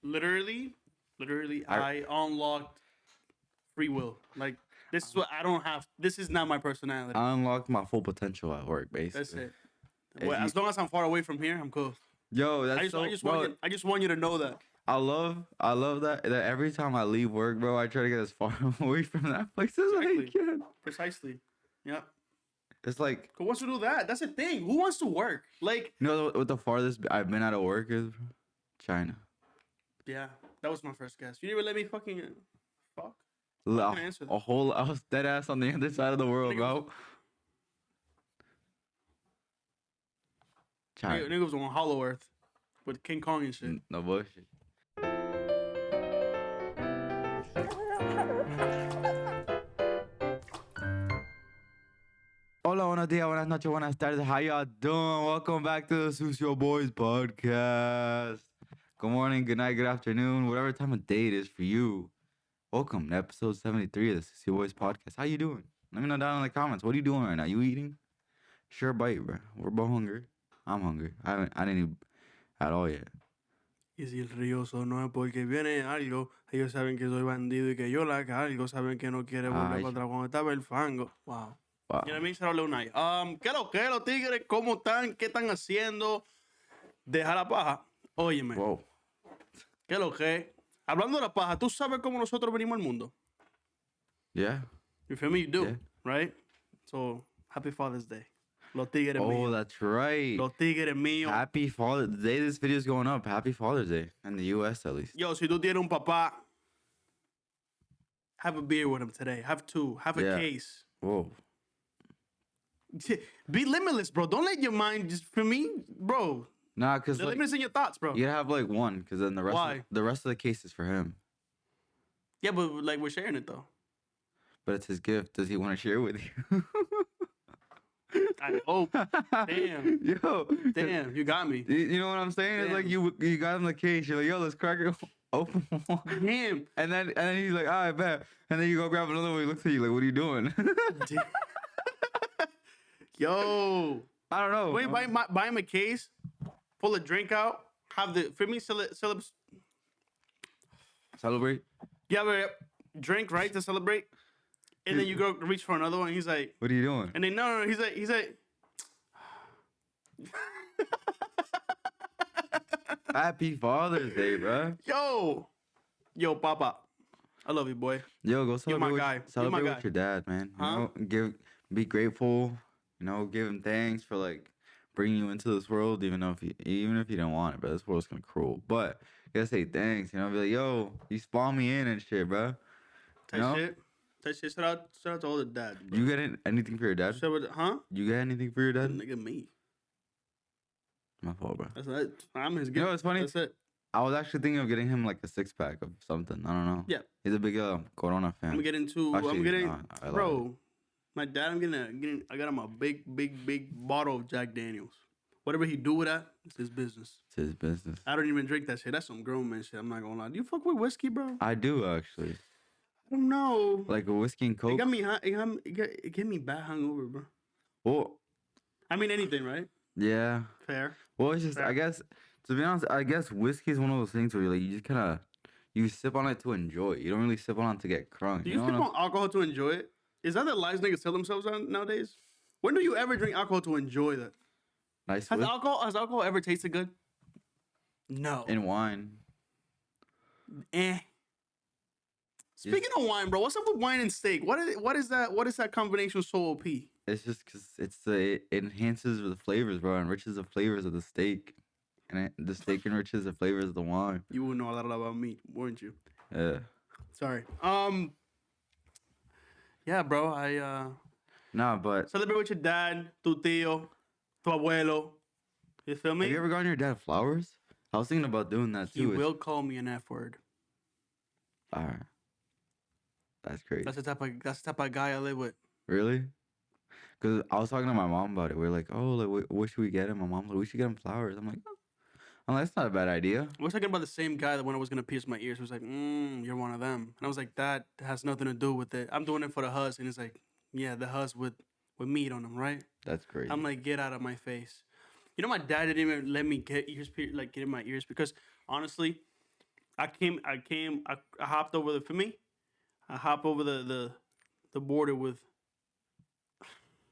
literally, I unlocked free will. Like this is what I don't have. This is not my personality. I unlocked my full potential at work, basically. That's it. Well, as long as I'm far away from here, I'm cool. Yo, that's I just want you to know that. I love that every time I leave work, bro, I try to get as far away from that place as I can. Precisely. Yeah. It's like, who wants to do that? That's the thing. Who wants to work? Like, you know what the farthest I've been out of work is? China. Yeah, that was my first guess. You didn't even let me fucking fuck. I was dead ass on the other side of the world, bro. China. Nigga was on Hollow Earth with King Kong and shit. No bullshit. Hola, buenos días, buenas noches, buenas tardes. How y'all doing? Welcome back to the SucioBoyz podcast. Good morning, good night, good afternoon, whatever time of day it is for you. Welcome to episode 73 of the SucioBoyz podcast. How you doing? Let me know down in the comments. What are you doing right now? You eating? Sure bite, bro. We're both hungry. I'm hungry. I didn't eat at all yet. Y si el río sonó es porque viene algo. Ellos saben que soy bandido y que yo la cargo. Saben que no quiere volver para atrás cuando estaba el fango. Wow. You know what I mean? Shout out Lil Night. ¿Qué lo que los tigres? ¿Cómo están? ¿Qué están haciendo? Deja la paja. Óyeme. Wow. ¿Qué lo que? Hablando de la paja, ¿tú sabes cómo nosotros venimos al mundo? Yeah. You feel me? You do, right? So, happy Father's Day. Los tigres míos. Oh, that's right. Los tigres míos. Happy Father's Day. The day this video is going up. Happy Father's Day. In the U.S. at least. Yo, si tú tienes un papá, have a beer with him today. Have two. Have a case. Whoa. Be limitless, bro. Don't let your mind just, for me, bro. Nah, because the limitless in your thoughts, bro. You gotta have like one, because then the rest of the case is for him. Yeah, but like we're sharing it though. But it's his gift. Does he want to share with you? I hope. Damn. Yo. Damn, you got me. You know what I'm saying? Damn. It's like you got him the case. You're like, yo, let's crack it open. Damn. And then he's like, all right, bet. And then you go grab another one. He looks at you like, what are you doing? Yo. I don't know. Wait, buy him a case, pull a drink out, have the, for me, celebrate? You have a drink, right, to celebrate? And then you go reach for another one. He's like, what are you doing? And then, no, he's like. Happy Father's Day, bro. Yo, Papa. I love you, boy. Yo, go celebrate, with your dad, man. Huh? You know, be grateful. You know, give him thanks for like bringing you into this world, even if you didn't want it, but this world's kind of cruel. But you gotta say thanks. You know, be like, yo, you spawned me in and shit, bro. Type shit. Shout out to all the dads, bro. You get anything for your dad? Huh? You get anything for your dad? Nigga, me. My fault, bro. That's it. I'm his gift. You know, it's funny. That's it. I was actually thinking of getting him like a 6-pack of something. I don't know. Yeah. He's a big Corona fan. Bro. My dad, I got him a big bottle of Jack Daniels. Whatever he do with that, it's his business. It's his business. I don't even drink that shit. That's some grown man shit. I'm not gonna lie. Do you fuck with whiskey, bro? I do, actually. I don't know. Like a whiskey and Coke? It got me it get me bad hungover, bro. Well, I mean anything, right? Yeah. Fair. Well, it's just, I guess, to be honest, I guess whiskey is one of those things where you just kind of, you sip on it to enjoy it. You don't really sip on it to get crunk. Do you sip on alcohol to enjoy it? Is that the lies niggas tell themselves on nowadays? When do you ever drink alcohol to enjoy that? Nice. Has alcohol ever tasted good? No. In wine. Speaking of wine, bro, what's up with wine and steak? What is that? What is that combination so OP? It's just because it enhances the flavors, bro. Enriches the flavors of the steak, and the steak enriches the flavors of the wine. You would know a lot about me, wouldn't you? Yeah. Sorry. Yeah, bro. Nah, but celebrate with your dad, tu tío, tu abuelo. You feel me? Have you ever gotten your dad flowers? I was thinking about doing that too. He will call me an F word. All right. That's crazy. That's the type of guy I live with. Really? Because I was talking to my mom about it. We are like, oh, like, what should we get him? My mom's like, we should get him flowers. I'm like, that's not a bad idea. We're talking about the same guy that when I was going to pierce my ears, was like, you're one of them. And I was like, that has nothing to do with it. I'm doing it for the hus. And he's like, yeah, the hus with meat on them, right? That's crazy. I'm like, get out of my face. You know, my dad didn't even let me get in my ears because, honestly, I hopped over for me. I hop over the border with.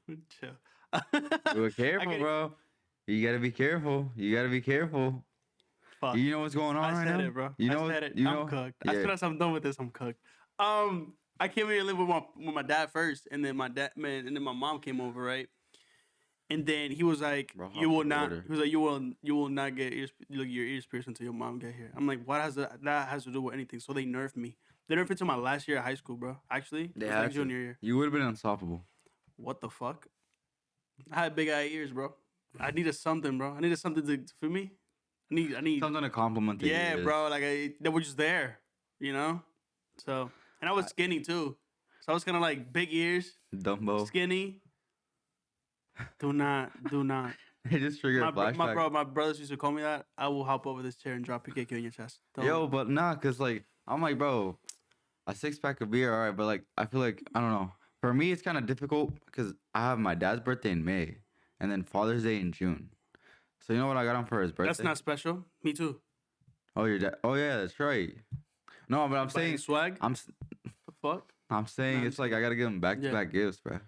Chill. Be careful, bro. You gotta be careful. You gotta be careful. Fuck. You know what's going on right now? I said it, bro. You know I said it. You I'm know? cooked. Yeah. As soon as I'm done with this, I'm cooked. I came here to live with my dad first, and then my mom came over, right? And then he was like, Bro, "You will not." He was like, "You will not get your ears pierced until your mom get here." I'm like, "What has that has to do with anything?" So they nerfed me. They nerfed it to my last year of high school, bro. Actually, it was like junior year. You would have been unstoppable. What the fuck? I had big eye ears, bro. I needed something, bro. I needed something to for me. I need something to compliment the yeah, ears. bro. Like they were just there, you know. So and I was skinny too, so I was kind of like big ears, Dumbo, skinny. Do not. It just triggered a flashback. My brothers used to call me that. I will hop over this chair and drop PKQ in your chest. Yo, but nah, cause like I'm like, bro, a 6-pack of beer, alright, but like I feel like I don't know. For me, it's kind of difficult because I have my dad's birthday in May, and then Father's Day in June. So you know what I got him for his birthday? That's not special. Me too. Oh, your dad. Oh yeah, that's right. No, but I'm saying swag. The fuck. I'm saying it's like I gotta give him back-to-back gifts, bro.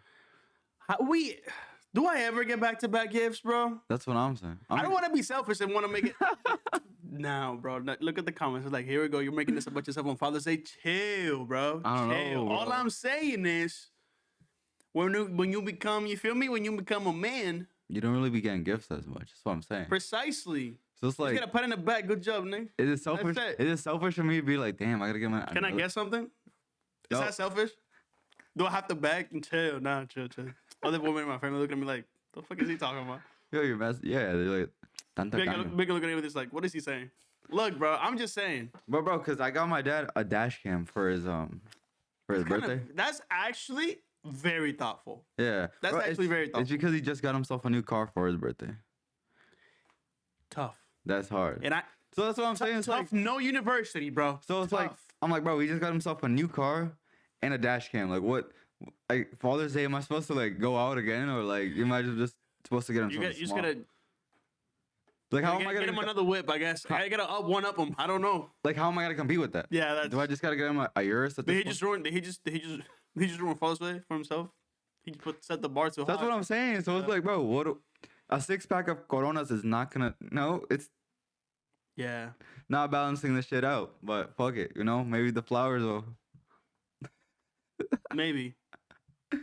Do I ever get back-to-back gifts, bro? That's what I'm saying. I don't want to be selfish and want to make it. No, bro. Look at the comments. It's like, here we go. You're making this about yourself on Father's Day. Chill, bro. I don't know. Bro. All I'm saying is, when you become, you feel me? When you become a man, you don't really be getting gifts as much. That's what I'm saying. Precisely. So it's like, you gotta pat in the back. Good job, nigga. Is it selfish? Is it selfish for me to be like, damn, I gotta get my? Can I guess something? Is that selfish? Do I have to beg and chill? Nah, chill. Other women in my family look at me like, the fuck is he talking about? Yo, you're mess. Yeah, they're like, big look at me with this like, what is he saying? Look, bro, I'm just saying. Bro, cause I got my dad a dash cam for his birthday. That's actually very thoughtful. Yeah, that's actually very thoughtful. It's because he just got himself a new car for his birthday. Tough. That's hard. So that's what I'm saying. It's tough. Like, no university, bro. So it's like I'm like, bro, he just got himself a new car and a dash cam. Like, what? Like Father's Day, am I supposed to like go out again, or like you might just supposed to get him something small? You just gotta. Like, how am I gonna get him another whip? I guess I gotta one up him. I don't know. Like, how am I gonna compete with that? Yeah, do I just gotta get him a Urus? But he just ruined Father's Day for himself. He set the bar so high. That's what I'm saying. So it's like, bro, what? A 6-pack of Coronas is not gonna. No, it's. Yeah. Not balancing this shit out, but fuck it, you know. Maybe the flowers will. Maybe.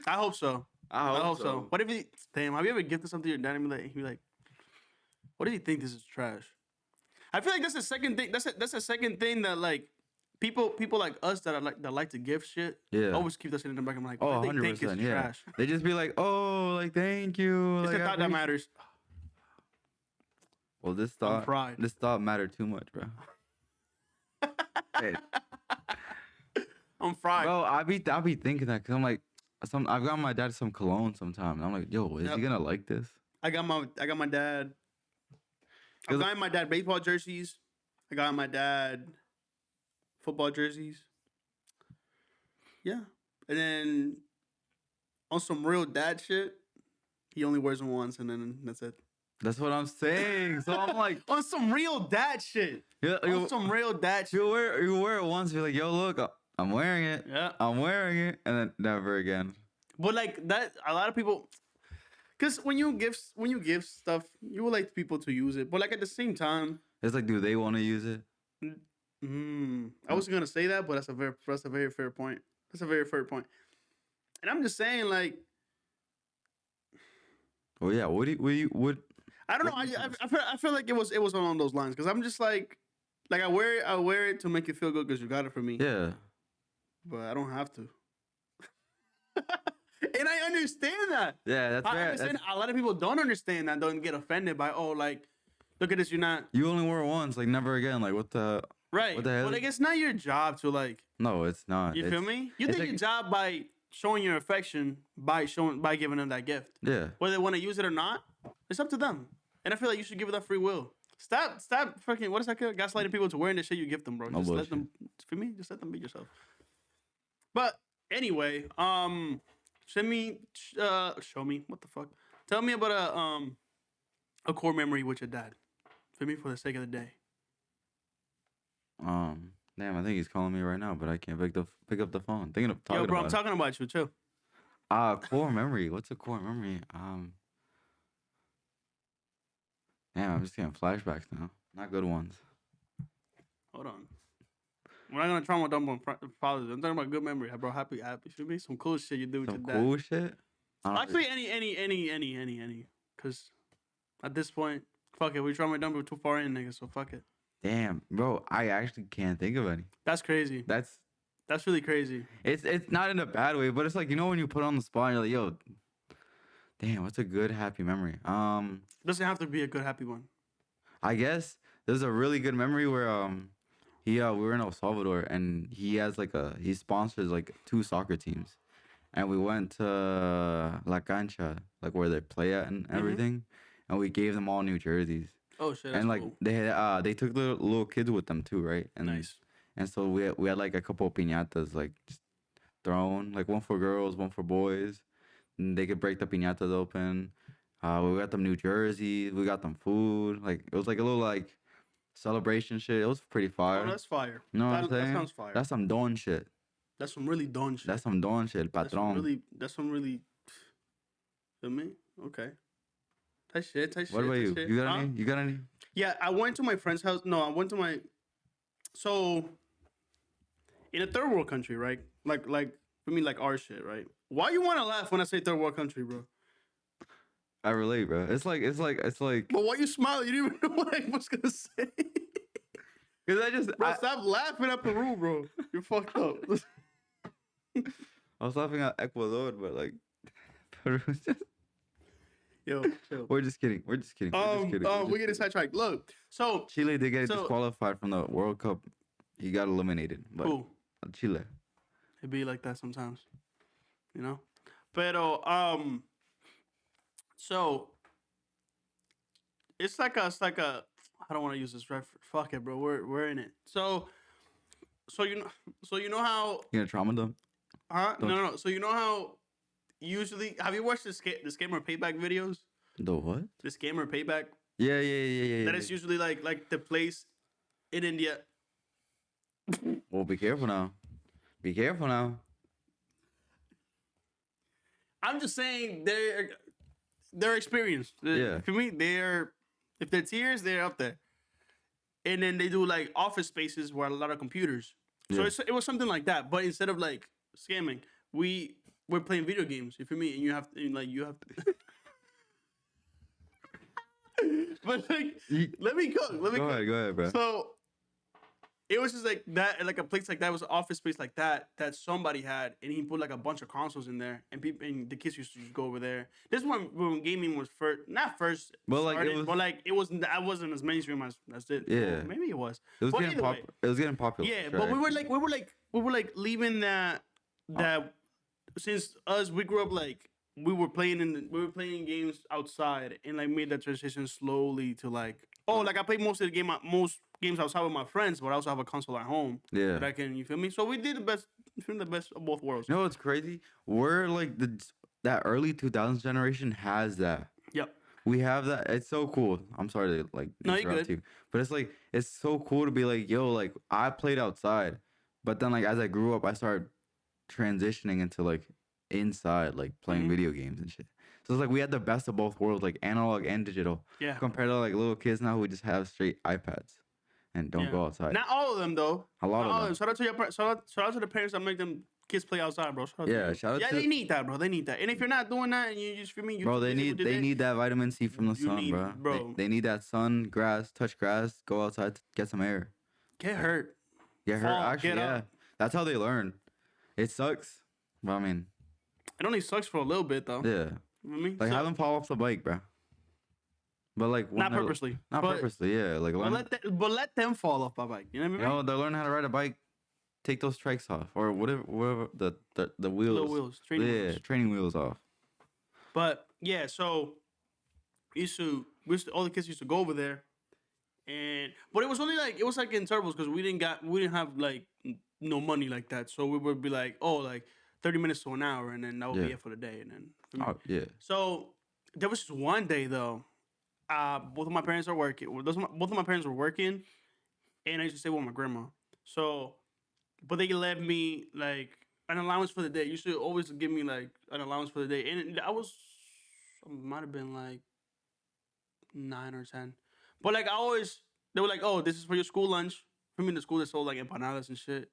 I hope so. I hope so. What if he? Damn, have you ever gifted something to your dad and be like, what do you think this is trash? I feel like that's the second thing. That's the second thing that like people like us that like to gift shit. Yeah. Always keep that shit in the back. I'm like, oh, 100%. Yeah. Trash? They just be like, oh, like thank you. It's like, the thought that matters. Well, this thought mattered too much, bro. Hey. I'm fried. Bro, I be thinking that because I'm like, I've got my dad some cologne sometimes. I'm like, yo, is he gonna like this? I got my dad. I got my dad baseball jerseys. I got my dad football jerseys. Yeah, and then on some real dad shit, he only wears them once, and then that's it. That's what I'm saying. So I'm like, on some real dad shit. Yeah, on some real dad shit. You wear it once, be like, yo, look, I'm wearing it. Yeah, I'm wearing it, and then never again. But like that, a lot of people, because when you give stuff, you would like people to use it. But like at the same time, it's like, do they want to use it? I was gonna say that, but that's a very fair point. That's a very fair point. And I'm just saying, like, oh yeah, what? I don't know. I feel like it was along those lines because I'm just like I wear it to make you feel good because you got it for me. Yeah. But I don't have to. And I understand that. Yeah, that's I understand. A lot of people don't understand that. Don't get offended by like, look at this. You're not. You only wore it once, like never again. Like what the. Right. What the hell? But like it's not your job to like. No, it's not. You feel me? You did your job by showing your affection by giving them that gift. Yeah. Whether they want to use it or not, it's up to them. And I feel like you should give it that free will. Stop freaking, what is that? Gaslighting people to wearing the shit you gift them, bro. Just let them, for me, just let them be yourself. But anyway, show me, what the fuck? Tell me about a core memory with your dad. For me, for the sake of the day. Damn, I think he's calling me right now, but I can't pick up the phone. Thinking of talking Yo, bro, I'm about talking about you too. core memory. What's a core memory? Damn, I'm just getting flashbacks now. Not good ones. Hold on. We're not gonna trauma dump on fathers. I'm talking about good memory, bro. Happy. Should be some cool shit you do with Some your cool dad. shit. Actually, any. Cause at this point, fuck it. We trauma dump too far in, nigga. So fuck it. Damn, bro, I actually can't think of any. That's crazy. That's really crazy. It's not in a bad way, but it's like, you know, when you put on the spot, and you're like, yo, damn, what's a good happy memory? Doesn't have to be a good happy one. I guess there's a really good memory where we were in El Salvador, and he sponsors like 2 soccer teams, and we went to La Cancha, like where they play at and everything, and we gave them all new jerseys. Oh shit! And like cool. they took little kids with them too, right? And nice. And so we had like a couple of piñatas like just thrown, like one for girls, one for boys, and they could break the piñatas open. We got them new jerseys, we got them food. Like it was like a little like celebration shit. It was pretty fire. Oh, that's fire. You know what I'm saying? That sounds fire. That's some don shit. That's some really don shit. That's some don shit, patron. That's some really. Feel me? Okay. Tight shit. What about you? Shit. You got any? You got any? Yeah, I went to my friend's house. No, I went to my. So, in a third world country, right? Like for me, like our shit, right? Why you want to laugh when I say third world country, bro? I relate, bro. It's like. But why you smiling? You didn't even know what I was gonna say. Cause bro, stop laughing at Peru, bro. You're fucked up. I was laughing at Ecuador, but like Peru's just. Yo, chill. We're just kidding. We're getting sidetracked. Look, so Chile did get disqualified from the World Cup. He got eliminated. But cool. Chile. It be like that sometimes, you know. Pero so it's like a. I don't want to use this reference. Fuck it, bro. We're in it. So you know how you gonna trauma them? Huh? No. So you know how. Usually, have you watched the scammer payback videos? The what? The scammer payback. Yeah. That is usually like the place in India. Well, be careful now. I'm just saying they're experienced. Yeah. For me, if they're tiers, they're up there. And then they do like office spaces where a lot of computers. So it was something like that, but instead of like scamming, we're playing video games, you feel me? And you have to. But like, let me go. Go ahead, bro. So it was just like that, like a place like that was an office space like that somebody had, and he put like a bunch of consoles in there, and the kids used to just go over there. This one when gaming was not first, but like it wasn't. I wasn't as mainstream as it. Yeah, well, maybe it was. It was getting popular. Yeah, but we were like leaving that. Since we grew up like we were playing games outside and like made that transition slowly to like like I play most games outside with my friends, but I also have a console at home. Yeah, that I can, you feel me? So we did the best of both worlds. You know what's crazy? We're like that early 2000s generation has that. Yep. We have that. It's so cool. I'm sorry to like interrupt you, but it's like it's so cool to be like, yo, like I played outside, but then like as I grew up, I started transitioning into like inside, like playing video games and shit. So it's like we had the best of both worlds, like analog and digital. Yeah. Compared to like little kids now who just have straight iPads and don't go outside. Not all of them though. A lot of them. Shout out to the parents that make them kids play outside, bro. Shout out to they need that, bro. They need that. And if you're not doing that, and you just for me, they need that vitamin C from the sun, bro. They need that sun, touch grass, go outside, get some air. Get hurt. Actually, yeah. That's how they learn. It sucks, but I mean, it only sucks for a little bit though. Yeah. You know what I mean? Like have them fall off the bike, bro. But like not purposely. Yeah. Like let them fall off my bike. You know what I mean? You know, they learn how to ride a bike. Take those trikes off or whatever the wheels. Little wheels, training wheels off. But yeah, so all the kids used to go over there, but it was only like in turtles because we didn't have like no money like that, so we would be like 30 minutes to an hour, and then that would be it for the day, and then So there was just one day though, both of my parents are working. Both of my parents were working, and I used to stay with my grandma. So, but they left me like an allowance for the day. You should always give me like an allowance for the day, and I might have been like 9 or 10, but like I always they were like, oh, this is for your school lunch. For me, in the school they sold like empanadas and shit.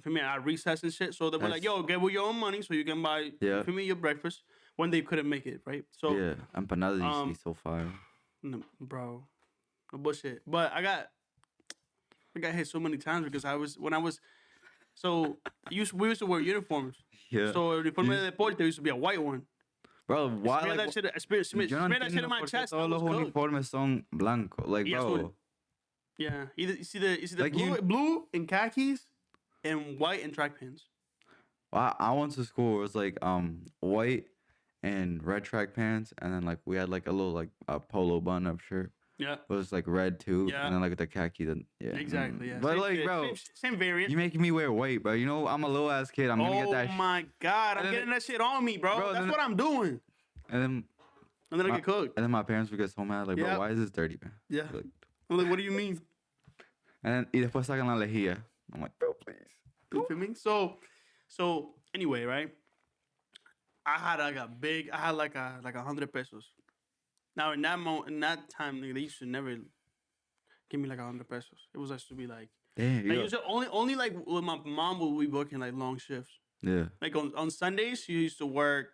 For me, at recess and shit. So they were like, yo, get with your own money so you can buy for me your breakfast when they couldn't make it, right? So yeah, empanadas used to be so fire. No, bro, no bullshit. But I got hit so many times because so we used to wear uniforms. Yeah. So the uniforme de deporte used to be a white one. Bro, why? Smear that shit in my chest. Todos los uniformes son blancos. Like, bro. Yeah, you see the like blue and khakis and white and track pants. Well, I went to school. It was like white and red track pants, and then like we had like a little like a polo bun-up shirt. Yeah. It was like red too. Yeah. And then like the khaki. Then yeah. Exactly. Yeah. But like, bro, same variant. You making me wear white, bro. You know I'm a little ass kid. I'm gonna get that. Oh my god! I'm getting that shit on me, bro. That's what I'm doing. And then I get cooked. And then my parents would get so mad, like, bro, why is this dirty, man? Yeah. Like, I'm like, what do you mean? And then, y después sacan la lejía. I'm like, bro, please. You feel me? So anyway, right? I had like 100 pesos. Now in that time, they used to never give me like 100 pesos. It was used to be like, damn, like usually only like when my mom would be working like long shifts. Yeah. Like on Sundays, she used to work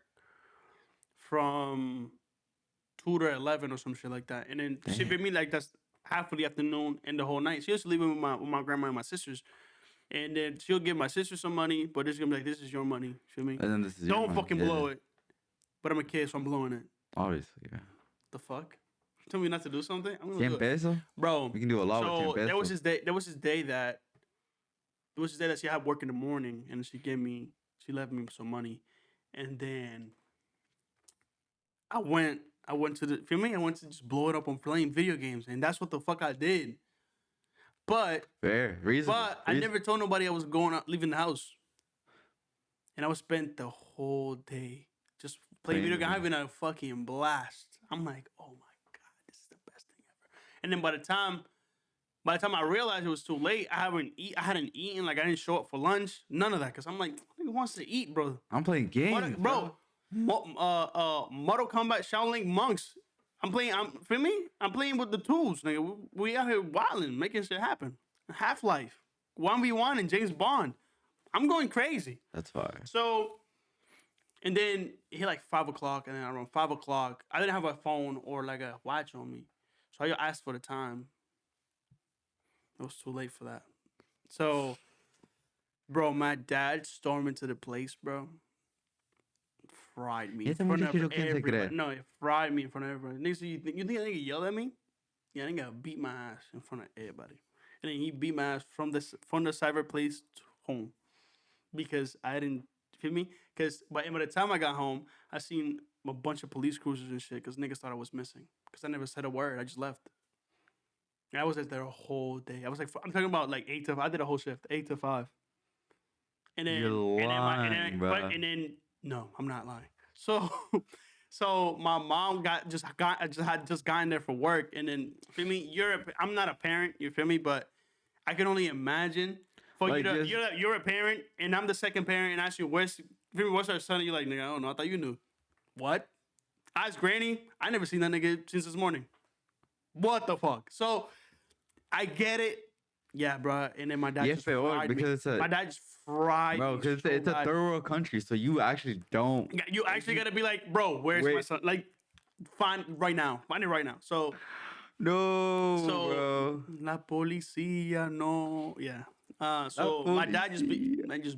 from 2 to 11 or some shit like that, and then she paid me like that's half of the afternoon and the whole night. She used to leave it with my grandma and my sisters. And then she'll give my sister some money, but it's gonna be like, this is your money. Feel me? And then this is Don't fucking blow it. But I'm a kid, so I'm blowing it. Obviously, yeah. The fuck? Tell me not to do something? I'm gonna 10 pesos? Bro. We can do a lot with 10 pesos. There was this day that she had work in the morning, and she left me some money. And then I went to feel me? I went to just blow it up on playing video games, and that's what the fuck I did. But I never told nobody I was leaving the house, and I would spend the whole day just playing video games, having a fucking blast. I'm like, oh my god, this is the best thing ever. And then by the time I realized it was too late, I hadn't eaten, like I didn't show up for lunch, none of that, because I'm like, who wants to eat, bro? I'm playing games, bro. Mortal Kombat Shaolin Monks. I'm playing with the tools, nigga. We out here wilding, making shit happen. Half-Life, 1v1 and James Bond. I'm going crazy. That's fire. So, and then it hit like 5 o'clock, and then around 5 o'clock, I didn't have a phone or like a watch on me. So I asked for the time. It was too late for that. So, bro, my dad stormed into the place, bro. Fried me in front of everybody. No, it fried me in front of everybody. Nigga, you think that nigga yelled at me? Yeah, that nigga beat my ass in front of everybody. And then he beat my ass from the cyber place to home. Because I didn't, feel me? Because by the time I got home, I seen a bunch of police cruisers and shit because niggas thought I was missing. Because I never said a word. I just left. And I was there a whole day. I was like, I'm talking about like 8 to 5. I did a whole shift, 8 to 5. And then, you're lying, and then, no, I'm not lying. So my mom had just gotten there for work, and then feel me, I'm not a parent, you feel me, but I can only imagine for like you're a parent, and I'm the second parent, and I ask you what's our son, and you're like, nigga, I don't know, I thought you knew. What? I asked Granny, I never seen that nigga since this morning. What the fuck? So I get it. Yeah, bro. And then my dad just fried me. My dad just fried me. Bro, because it's a third world country, so you actually don't. You actually got to be like, bro, where's my son? Like, find it right now. So. No, bro. La policía, no. Yeah. So my dad just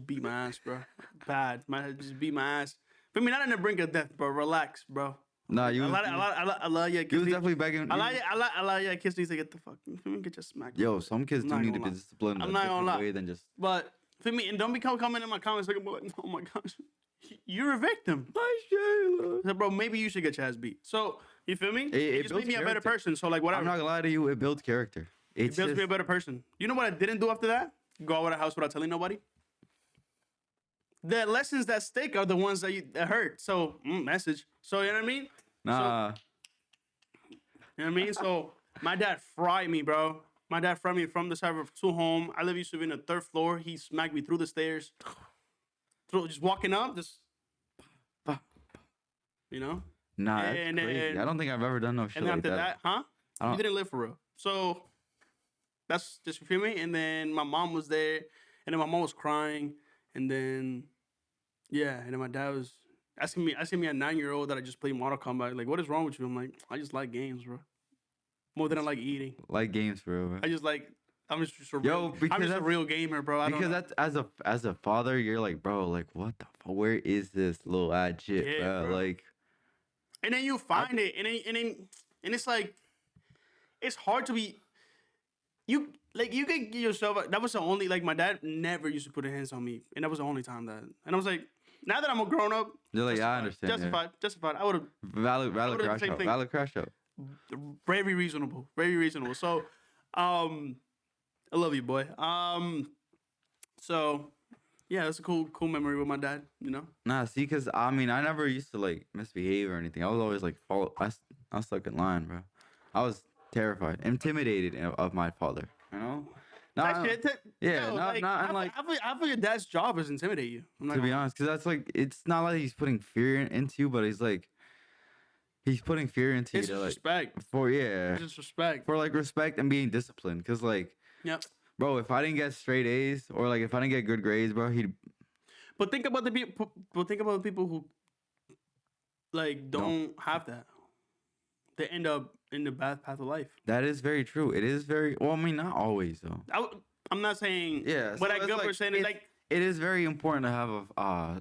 beat my ass, bro. Bad. My dad just beat my ass. But I mean, not on the brink of death, bro. Relax, bro. Nah, you. A lot of your kids. You was definitely begging. A lot of your kids need to get the fuck. Get your smack. Yo, some kids do need to be disciplined. I'm not gonna lie. Way than just. But for me, and don't be coming in my comments like, oh my gosh, you're a victim. So, bro, maybe you should get your ass beat. So you feel me? It just made me a better person. So like, whatever. I'm not gonna lie to you. It builds character. It builds me a better person. You know what I didn't do after that? Go out of the house without telling nobody. The lessons that stick are the ones that hurt. So message. So you know what I mean? Nah. So, you know what I mean? So my dad fried me, bro. My dad framed me from the side to home. I used to be in the 3rd floor. He smacked me through the stairs. Just walking up, you know. Nah, that's crazy. I don't think I've ever done no shit like that. And after that, huh? You didn't live for real. So that's just, you feel me? And then my mom was there, and then my mom was crying, and then and then my dad was asking me a 9-year-old that I just played Mortal Kombat. Like, what is wrong with you? I'm like, I just like games, bro. More than I like eating. Like games, bro. I'm just a real gamer, bro. That's as a father, you're like, bro, like, what the fuck? Where is this little ad shit, bro? Like, and then you find it, and it's like, it's hard to be. You can get yourself. That was the only, like, my dad never used to put his hands on me, and that was the only time that. And I was like, now that I'm a grown up, you're like, I understand. Justified. I would have valid crash out. Very reasonable. So, I love you, boy. So, yeah, that's a cool memory with my dad. You know. Nah, see, cause I mean, I never used to like misbehave or anything. I was always like I was stuck in line, bro. I was terrified, intimidated of my father. You know. I feel your dad's job is intimidate you. To be honest, because that's like, it's not like he's putting fear into you, but he's putting fear into you. It's respect. It's respect. For like respect and being disciplined. Because like, bro, if I didn't get straight A's or like if I didn't get good grades, bro, he'd. But think about the people. But think about the people who like don't have that. They end up in the bad path of life. That is very true. It is very well. I mean, not always though. I'm not saying. Yeah. What I good percent is like. It is very important to have a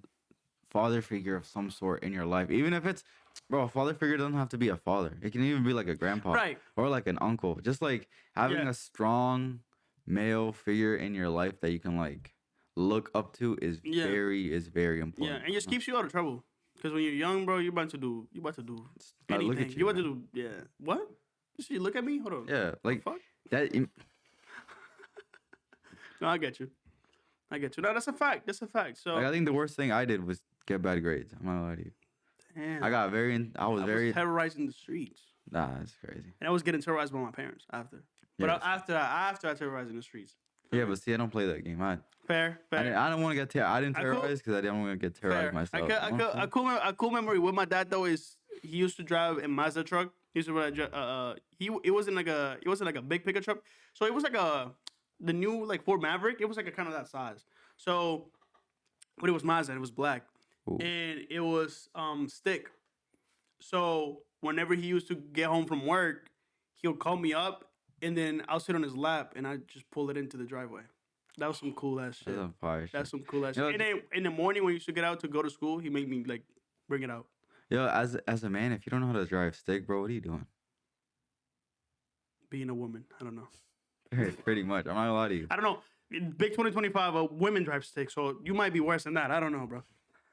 father figure of some sort in your life, even if it's. Bro, a father figure doesn't have to be a father. It can even be like a grandpa, right? Or like an uncle. Just like having a strong male figure in your life that you can like look up to is very important. Yeah, and it just keeps you out of trouble. Because when you're young, bro, you're about to do anything. Look at you, you're about to do What? You look at me? Hold on. Yeah, like fuck? That. No, I get you. No, that's a fact. So like, I think the worst thing I did was get bad grades. I'm not gonna lie to you. Damn. I was terrorizing the streets. Nah, that's crazy. And I was getting terrorized by my parents after. But after I terrorized in the streets. Yeah, but see, I don't play that game. Fair. I don't want to get I didn't terrorize because I didn't want to get terrorized myself. A cool memory with my dad though is he used to drive a Mazda truck. He used to it wasn't like a big pickup truck. So it was like the new like Ford Maverick. It was like a kind of that size. So, but it was Mazda. It was black. Ooh. And it was stick. So whenever he used to get home from work, he'll call me up, and then I'll sit on his lap, and I just pull it into the driveway. That was some cool ass shit. That's some cool ass shit. And then in the morning when you used to get out to go to school, he made me like bring it out. Yo, as a man, if you don't know how to drive stick, bro, what are you doing? Being a woman, I don't know. Pretty much. I'm not gonna lie to you. I don't know. In big 2025, women drive stick, so you might be worse than that. I don't know, bro.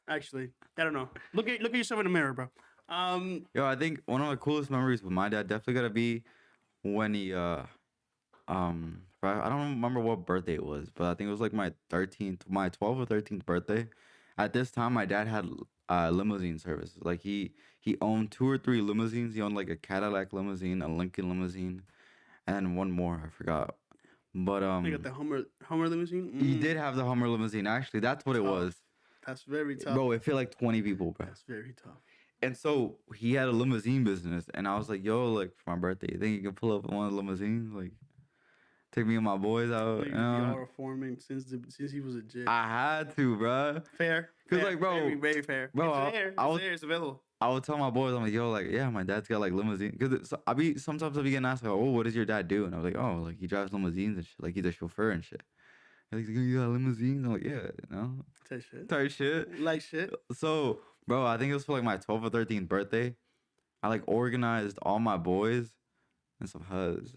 Actually, I don't know. Look at yourself in the mirror, bro. Yo, I think one of the coolest memories with my dad definitely gotta be when he I don't remember what birthday it was, but I think it was like my 12th or 13th birthday. At this time, my dad had limousine services. Like he owned 2 or 3 limousines. He owned like a Cadillac limousine, a Lincoln limousine, and one more. I forgot. But you got the Hummer limousine. He did have the Hummer limousine. Actually, that's what it was. That's very tough. Bro, it fit like 20 people, bro. That's very tough. And so he had a limousine business, and I was like, "Yo, like for my birthday, you think you can pull up in one of the limousines, like take me and my boys out?" Y'all were forming since he was a jit. I had to, bro. Fair. Cause like, bro, very, very fair. Bro, it's available. I would tell my boys, I'm like, "Yo, like, yeah, my dad's got like limousine." Cause sometimes I'll be getting asked, like, "Oh, what does your dad do?" And I was like, "Oh, like he drives limousines and shit. Like he's a chauffeur and shit." He's like, "You got limousines?" I'm like, "Yeah, you know." Type shit. Like shit. So, bro, I think it was for like my 12th or 13th birthday. I like organized all my boys and some huz.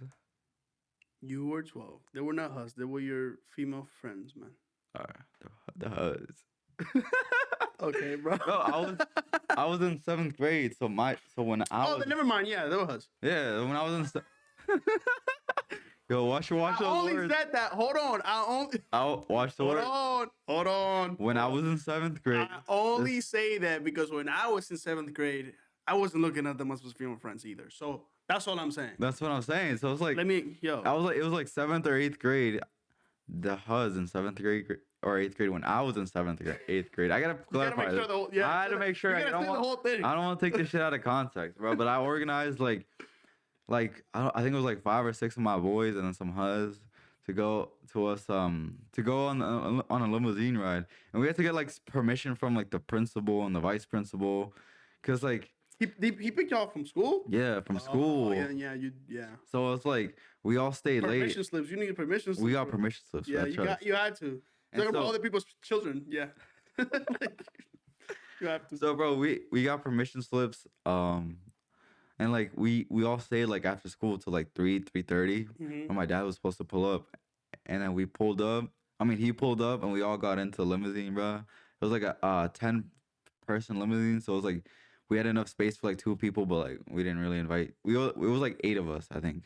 You were 12. They were not huz. They were your female friends, man. The huz. Okay, bro. Bro, I was in 7th grade, so when I was. Never mind. Yeah, they were huz. Yeah, when I was in. Yo, watch the words. I only said that. Hold on. I'll watch the words. Hold on. When I was in 7th grade. I only say that because when I was in 7th grade, I wasn't looking at them as female friends either. So that's all I'm saying. That's what I'm saying. So it's like, it was like 7th or 8th grade. The Huz in 7th grade or 8th grade when I was in 7th grade, 8th grade. I gotta clarify this. I had to make sure. I don't want to take this shit out of context, bro. But I organized like I think it was like 5 or 6 of my boys and then some Huz to go on a limousine ride, and we had to get like permission from like the principal and the vice principal, cause like he picked y'all from school. Yeah, from school. Yeah. So it's like we all stayed late. Permission slips. You need permission slips. We got permission slips. Yeah, you had to. Talking about other people's children. Yeah. You have to. So bro, we got permission slips. And like we all stayed like after school till like 3:30 when my dad was supposed to pull up, and then we pulled up. I mean, he pulled up and we all got into the limousine, bro. It was like a 10-person limousine, so it was like we had enough space for like 2 people, but like we didn't really invite. It was like 8 of us, I think,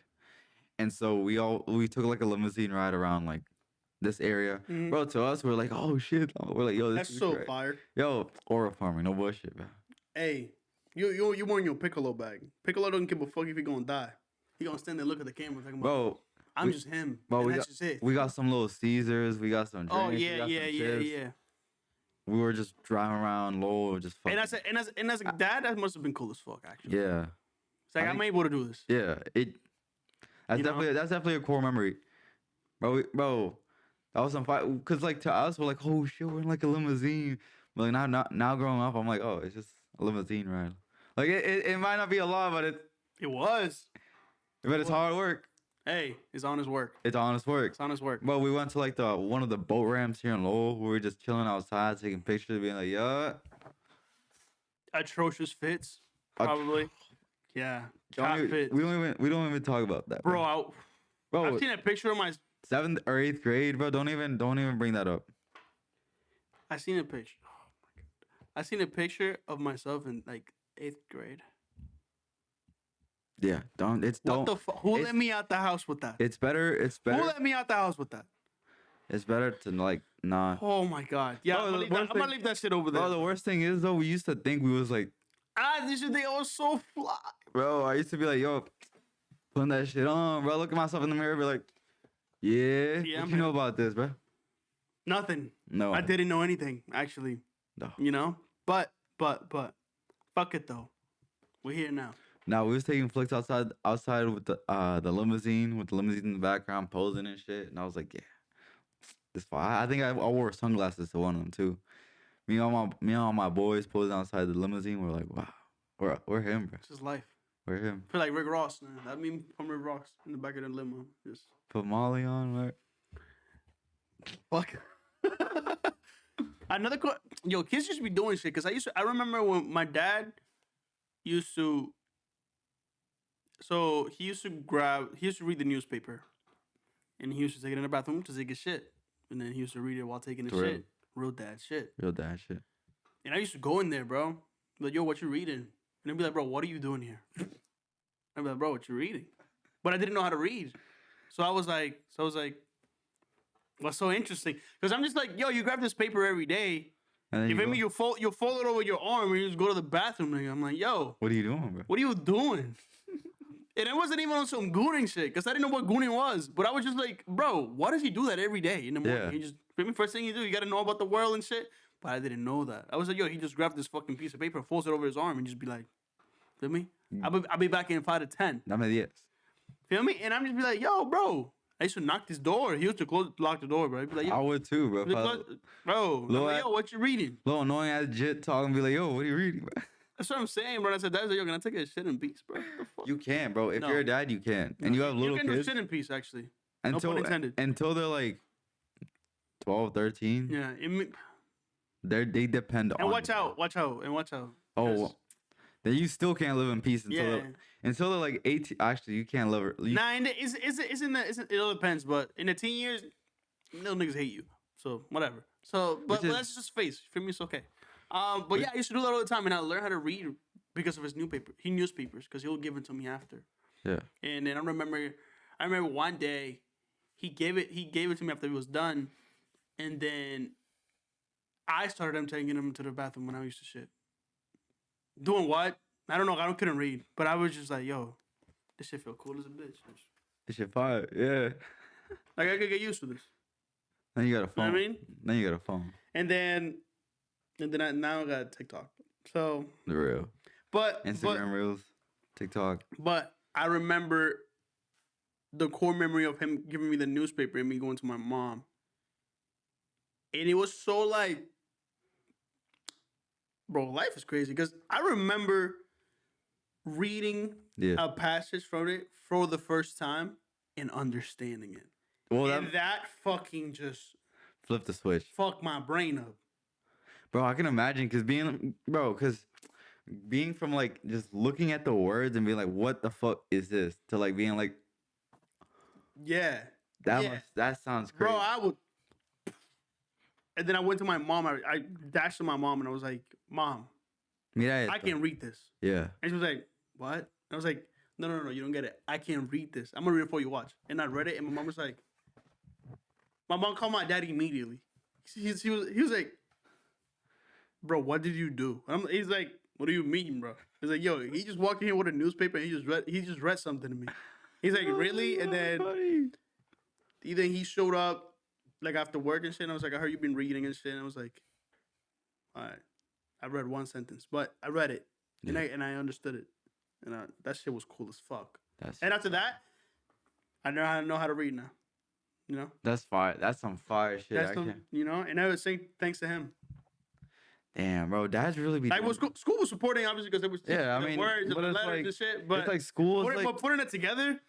and so we took like a limousine ride around like this area, bro. To us, we're like, oh shit, we're like, yo, this is so great. fire. Yo, aura farming, no bullshit, bro. Hey. You wearing your Piccolo bag. Piccolo don't give a fuck if he gonna die. He gonna stand there, look at the camera, talking about, bro, I'm just him. Bro, that's just it. We got some little Caesars. We got some drinks. Oh yeah. We were just driving around low, just fucking. And as a dad, that must have been cool as fuck, actually. Yeah. It's like I'm able to do this. Yeah. That's definitely a core memory, bro. That was some fight, cause like to us, we're like, oh shit, we're in like a limousine. But like now growing up, I'm like, oh, it's just a limousine ride. Like it might not be a lot, but it was. But it's hard work. Hey, it's honest work. It's honest work. But we went to like one of the boat ramps here in Lowell. We were just chilling outside, taking pictures, being like, yeah. Atrocious fits, probably. Yeah. We don't even talk about that, bro. I've seen a picture of my 7th or 8th grade, bro. Don't even bring that up. I seen a picture. Oh my god. I seen a picture of myself in like 8th grade. Yeah, don't. What the fuck? Who let me out the house with that? It's better. Who let me out the house with that? It's better to like not. Oh my god. Yeah, bro, I'm gonna leave that shit over there. Bro, the worst thing is though, we used to think we was like. This shit, they all so fly. Bro, I used to be like, yo, putting that shit on, bro. Look at myself in the mirror, be like, yeah. What you know about this, bro? Nothing. No, I didn't know anything actually. No. You know, but fuck it though. We're here now. Now we was taking flicks outside with the limousine in the background, posing and shit, and I was like, yeah, this fine. I think I wore sunglasses to one of them too. Me and all my boys posing outside the limousine. We're like, wow, we're him, bro. It's his life. We're him. I feel like Rick Ross, man. That mean from Rick Ross in the back of the limo. Just put Molly on, right? Fuck. Another kids used to be doing shit because I remember when my dad used to. So he used to read the newspaper, and he used to take it in the bathroom to take a shit, and then he used to read it while taking a shit. Real dad shit. And I used to go in there, bro. Like, yo, what you reading? And they'd be like, bro, what are you doing here? I'd be like, bro, what you reading? But I didn't know how to read, so I was like, what's so interesting? Because I'm just like, yo, you grab this paper every day. And you feel me? You fold it over your arm and you just go to the bathroom. And I'm like, yo, what are you doing, bro? What are you doing? And it wasn't even on some gooning shit, because I didn't know what gooning was. But I was just like, bro, why does he do that every day in the morning? Yeah. He just, first thing you do, you got to know about the world and shit. But I didn't know that. I was like, yo, he just grabbed this fucking piece of paper, folds it over his arm, and just be like, feel me? I'll be back in 5 to 10. Dame 10. Feel me? And I'm just be like, yo, bro. I used to knock this door. He used to lock the door, bro. He'd be like, yo. I would too, bro. Bro, I'm like, yo, what you reading? Little annoying ass jit talking, be like, yo, what are you reading, bro? That's what I'm saying, bro. I said, Dad's like, yo, can I take a shit in peace, bro? You can, bro. If you're a dad, you can. And you have little kids. You can do shit in peace, actually. No pun intended. Until they're like 12, 13. Yeah. They depend on. And watch out. Oh, then you still can't live in peace until they're like 18. Actually, you can't live. It all depends, but in the teen years, little niggas hate you. So whatever. So, but that's just face. For me, it's okay. But yeah, I used to do that all the time, and I learned how to read because of his newspapers, because he'll give it to me after. Yeah. And then I remember one day, he gave it to me after he was done, and then I started taking him to the bathroom when I used to shit. Doing what? I don't know. I couldn't read, but I was just like, yo, this shit feel cool as a bitch. This shit fire, yeah. Like I could get used to this. Then you got a phone. You know what I mean? Then you got a phone. And then now I got TikTok. So The real. But Instagram Reels, TikTok. But I remember the core memory of him giving me the newspaper and me going to my mom. And it was so like, bro, life is crazy. Because I remember reading a passage from it for the first time and understanding it. Well, that fucking just flipped the switch. Fucked my brain up. Bro, I can imagine because being from like just looking at the words and being like, what the fuck is this? To like being like, yeah. That sounds crazy. Bro, I would. And then I went to my mom. I dashed to my mom and I was like, Mom, I can't read this. Yeah. And she was like, what? And I was like, no, you don't get it. I can't read this. I'm going to read it for you, watch. And I read it and my mom was like, my mom called my daddy immediately. He was like, bro, what did you do? He's like, what do you mean, bro? He's like, yo, he just walked in here with a newspaper and he just read something to me. He's like, really? And then he showed up like after work and shit. And I was like, I heard you've been reading and shit. And I was like, all right. I read one sentence, but I read it and I understood it. And that shit was cool as fuck. And after that, I know how to read now. You know? That's fire. That's some fire shit. You know? And I was saying thanks to him. Damn, bro, Dad's really be. Like, school was supporting obviously because it was words and the letters like, and shit. But it's like school. But putting it together,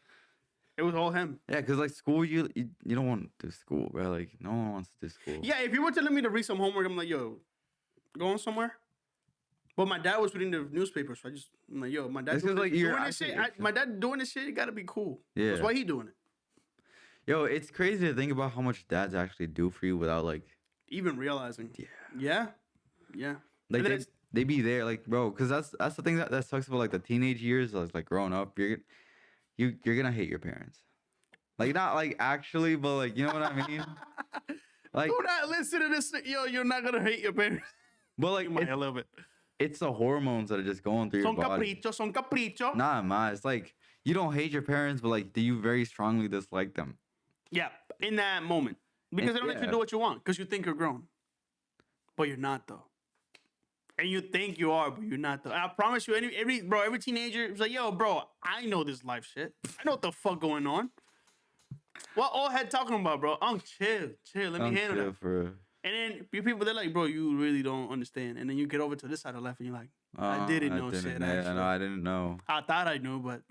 it was all him. Yeah, because like school, you don't want to do school, bro. Like no one wants to do school. Yeah, if you were telling me to read some homework, I'm like, yo, going somewhere. But my dad was reading the newspaper, so I'm like, yo, my dad's doing this shit. My dad doing this shit, it gotta be cool. Yeah, that's why he doing it. Yo, it's crazy to think about how much dads actually do for you without like even realizing. Yeah. Like they be there, like, bro, because that's the thing that sucks about like the teenage years, like growing up. You're gonna hate your parents, like not like actually, but like you know what I mean. Like, do not listen to this. Yo, you're not gonna hate your parents. But like, a little bit. It's the hormones that are just going through your body. Son capricho. Nah, it's like you don't hate your parents, but like, do you very strongly dislike them? Yeah, in that moment, because they don't let you do what you want, because you think you're grown, but you're not though. And you think you are, but you're not though. And I promise you, every teenager is like, yo, bro, I know this life shit. I know what the fuck going on. What old head talking about, bro? Chill. Let me handle it. And then people, they're like, bro, you really don't understand. And then you get over to this side of life and you're like, I didn't know shit. I didn't know. I thought I knew, but.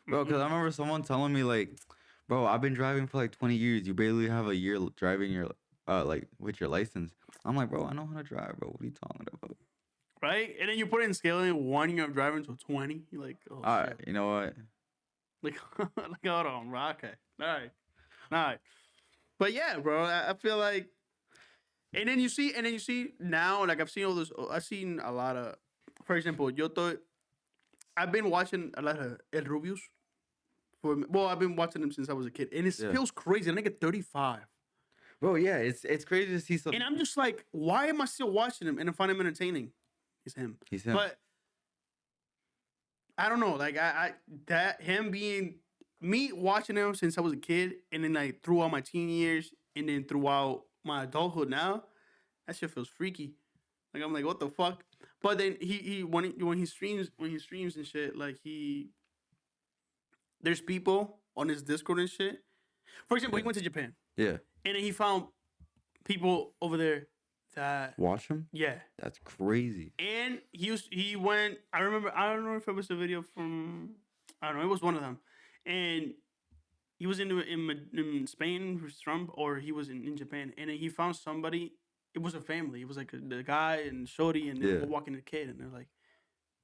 Bro, because I remember someone telling me, like, bro, I've been driving for like 20 years. You barely have a year driving your, like, with your license. I'm like, bro, I know how to drive, bro. What are you talking about? Right? And then you put it in scaling 1 year of driving to 20. You're like, oh, all shit. Right, you know what? Like, hold on, bro. Okay. All right. But yeah, bro, I feel like. And then you see now, like I've seen a lot of, for example, I've been watching a lot of El Rubius. I've been watching them since I was a kid. And it feels crazy. I think at 35. Bro, yeah, it's crazy to see something. And I'm just like, why am I still watching him and I find him entertaining? He's him. But I don't know, like him being me watching him since I was a kid and then like throughout my teen years and then throughout my adulthood now, that shit feels freaky. Like I'm like, what the fuck? But then he when he streams and shit, like there's people on his Discord and shit. For example, he went to Japan. Yeah. And then he found people over there that watch him. Yeah. That's crazy. And he went. I remember. I don't know if it was the video from. I don't know. It was one of them, and he was in Spain with Trump, or he was in Japan, and he found somebody. It was a family. It was like the guy and shorty, and they were walking the kid, and they're like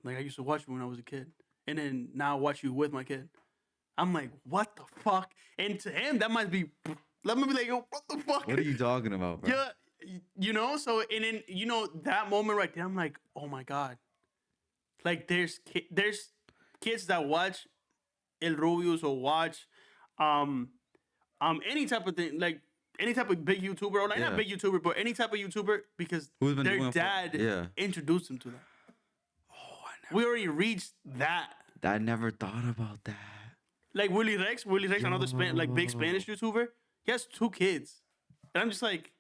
I used to watch you when I was a kid, and then now I watch you with my kid. I'm like, what the fuck? And to him, that might be. Let me be like, yo, what the fuck? What are you talking about, bro? Yeah, you know. So and then that moment right there, I'm like, oh my god. Like there's kids that watch El Rubius or watch any type of thing, like any type of big YouTuber, or like not big YouTuber, but any type of YouTuber, because their dad introduced them to that. Oh, I We already reached that. I never thought about that. Like Willie Rex, another big Spanish YouTuber. He has 2 kids, and I'm just like,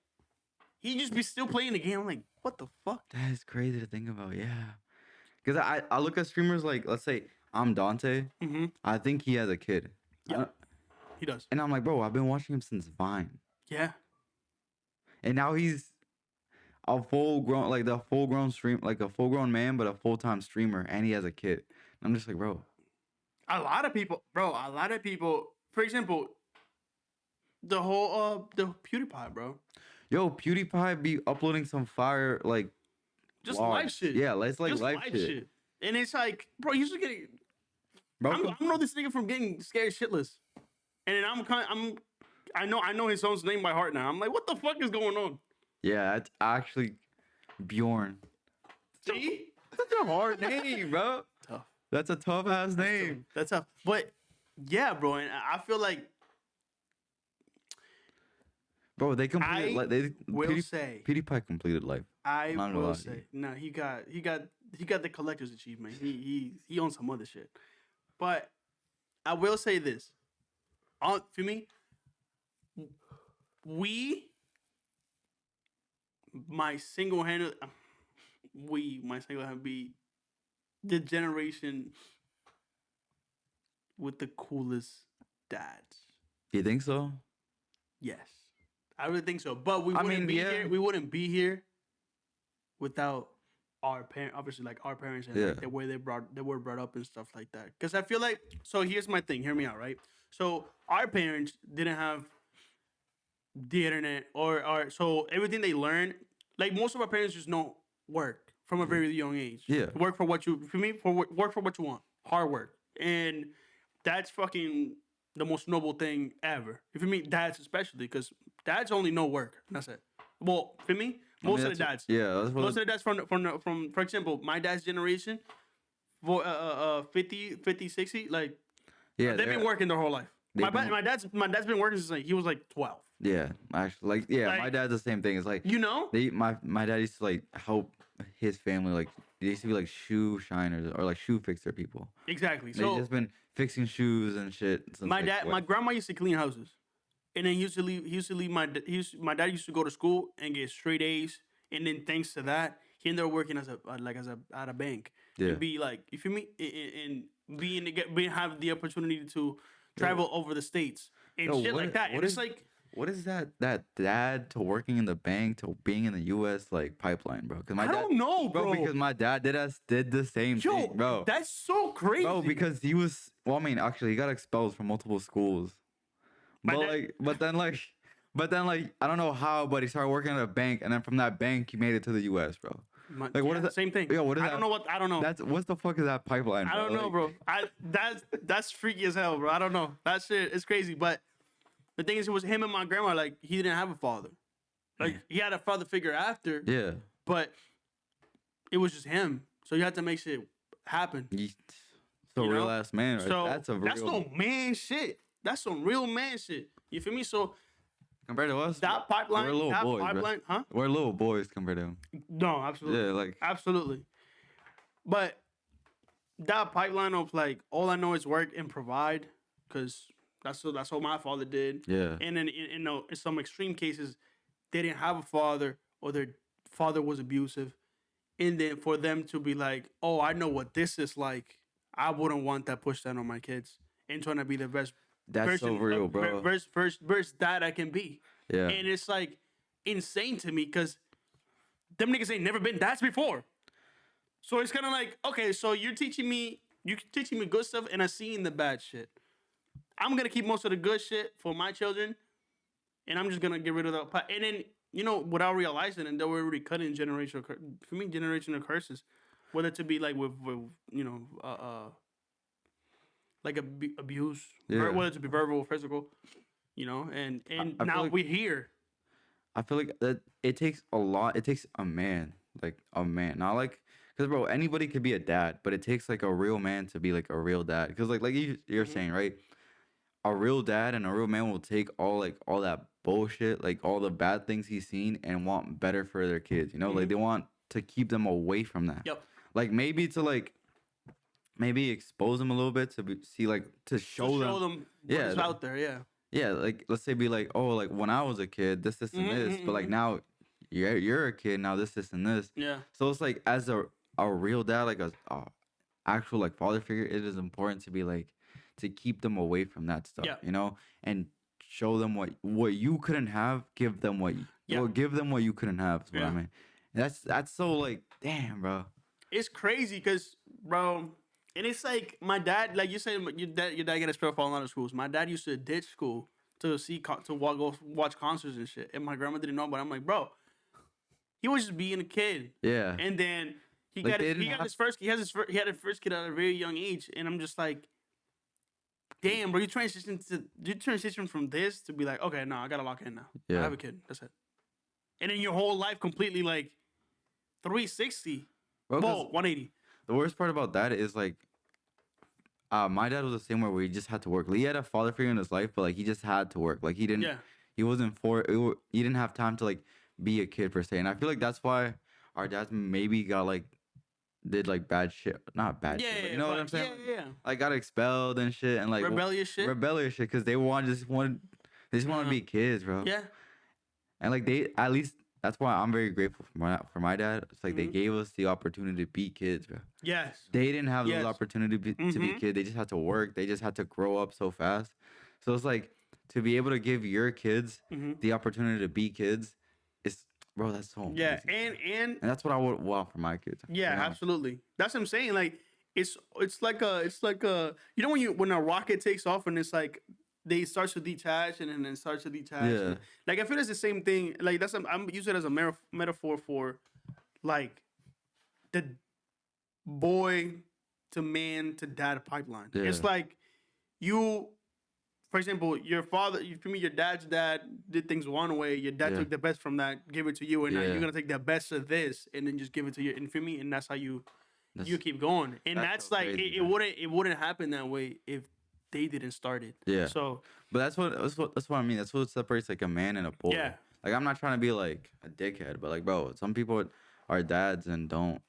he just be still playing the game. I'm like, what the fuck? That is crazy to think about. Yeah, because I look at streamers like, let's say I'm Dante. Mm-hmm. I think he has a kid. Yeah, he does. And I'm like, bro, I've been watching him since Vine. Yeah. And now he's a full grown man, but a full-time streamer, and he has a kid. And I'm just like, bro. A lot of people, for example, the whole the PewDiePie, bro. Yo, PewDiePie be uploading some fire, like, just live shit. Yeah, it's like just live shit. And it's like, bro, you should get. Bro, I know this nigga from getting scared shitless, and then I know his son's name by heart now. I'm like, what the fuck is going on? Yeah, it's actually Bjorn. See, such a hard name, bro. Tough. That's a tough ass name. That's tough. But yeah, bro, and I feel like. Bro, they completed. PewDiePie completed life. I will say, no, he got the collector's achievement. He owns some other shit. But I will say this, for me, my single-handed be the generation with the coolest dads. Do you think so? Yes. I really think so, but we wouldn't be here without our parents. Obviously, like our parents and like the way they were brought up and stuff like that. Because I feel like, so here's my thing. Hear me out, right? So our parents didn't have the internet, or so everything they learned. Like most of our parents just know work from a very young age. Yeah, work for what you work for what you want. Hard work, and that's fucking the most noble thing ever. If you mean dads, especially, because dads only know work. That's it. Well, for me, most of the dads. Yeah, most of the dads from for example, my dad's generation, 50, 60, like they've been working their whole life. My dad's been working since like he was like 12. Yeah, actually, like my dad's the same thing. It's like my dad used to like help his family, like they used to be like shoe shiners or like shoe fixer people. Exactly. They just been fixing shoes and shit. My grandma used to clean houses, and then he used to leave. My dad used to go to school and get straight A's, and then thanks to that, he ended up working at a bank. Yeah. And be like, if you mean, and have the opportunity to travel over the states and shit like that. And it's like, what is that dad to working in the bank to being in the U.S. like pipeline, bro? Because I don't know, bro. Because my dad did the same thing, bro. That's so crazy, bro. Because he was, well, I mean, actually, he got expelled from multiple schools. But then I don't know how, but he started working at a bank, and then from that bank, he made it to the U.S., bro. What is that? Same thing. Yeah, what is that? I don't know. What the fuck is that pipeline, bro? I don't know, bro. That's freaky as hell, bro. I don't know. That shit is crazy, but. The thing is, it was him and my grandma. Like, he didn't have a father. Like, he had a father figure after. Yeah. But it was just him. So you had to make shit happen. So real ass man, right? So that's no man shit. That's some real man shit. You feel me? So compared to us, that pipeline, we're little boys, pipeline, huh? We're little boys compared to him. No, absolutely. Yeah, like absolutely. But that pipeline of like, all I know is work and provide, because. That's what my father did. Yeah. And then in some extreme cases, they didn't have a father, or their father was abusive. And then for them to be like, oh, I know what this is like. I wouldn't want that pushed down on my kids. And trying to be the best That's so real, bro. Best dad I can be. Yeah. And it's like insane to me because them niggas ain't never been dads before. So it's kind of like, okay, so you're teaching me good stuff, and I seen the bad shit. I'm going to keep most of the good shit for my children, and I'm just going to get rid of the... And then, without realizing, and they were already cutting generational curses, whether to be like with like abuse, whether to be verbal or physical, and now like, we're here. I feel like that it takes a lot. It takes a man, not like... Because, bro, anybody could be a dad, but it takes, like, a real man to be, like, a real dad. Because, like you're saying, right? A real dad and a real man will take all that bullshit, like all the bad things he's seen, and want better for their kids. Like they want to keep them away from that. Yep. Like maybe to like maybe expose them a little bit see like to show them what's out there. Yeah, like let's say be like, oh, like when I was a kid, this, and this, but like now you're a kid now, this, and this. Yeah. So it's like as a real dad, like a actual like father figure, it is important to be like to keep them away from that stuff, you know, and show them what you couldn't have, give them what give them what you couldn't have. Is what I mean. And that's so like, damn, bro. It's crazy because, bro. And it's like my dad, like you said, your dad got expelled from a lot of schools. My dad used to ditch school to go watch concerts and shit. And my grandma didn't know, but I'm like, bro, he was just being a kid. Yeah. And then he had his first kid at a very young age, and I'm just like, damn, bro, you transition from this to be like, okay, no, I gotta lock in now. Yeah. I have a kid. That's it. And then your whole life completely like 360. Bro, 180. The worst part about that is like, my dad was the same way where he just had to work. Like, he had a father figure in his life, but like he just had to work. Like he didn't, he didn't have time to like be a kid per se. And I feel like that's why our dads maybe got like, did like bad shit, not bad shit, but you know what I'm saying? Yeah. Like got expelled and shit, and like rebellious shit, because they just want to be kids, bro. Yeah. And like they, at least that's why I'm very grateful for my dad. It's like they gave us the opportunity to be kids, bro. Yes. They didn't have those opportunities to be kids. They just had to work. They just had to grow up so fast. So it's like to be able to give your kids the opportunity to be kids. Bro, that's so amazing. Yeah, and that's what I would want for my kids. Yeah, you know? Absolutely. That's what I'm saying. Like it's like a you know when a rocket takes off and it's like they start to detach and then starts to detach. Yeah. And, like I feel it's the same thing. Like I'm using it as a metaphor for like the boy to man to dad pipeline. Yeah. It's like you. For example, your dad's dad did things one way. Your dad took the best from that, gave it to you, and now you're gonna take the best of this and then just give it to your. And for me, and that's how you keep going. And that's like crazy, it wouldn't happen that way if they didn't start it. Yeah. So, but that's what I mean. That's what separates like a man and a boy. Yeah. Like I'm not trying to be like a dickhead, but like, bro, some people are dads and don't.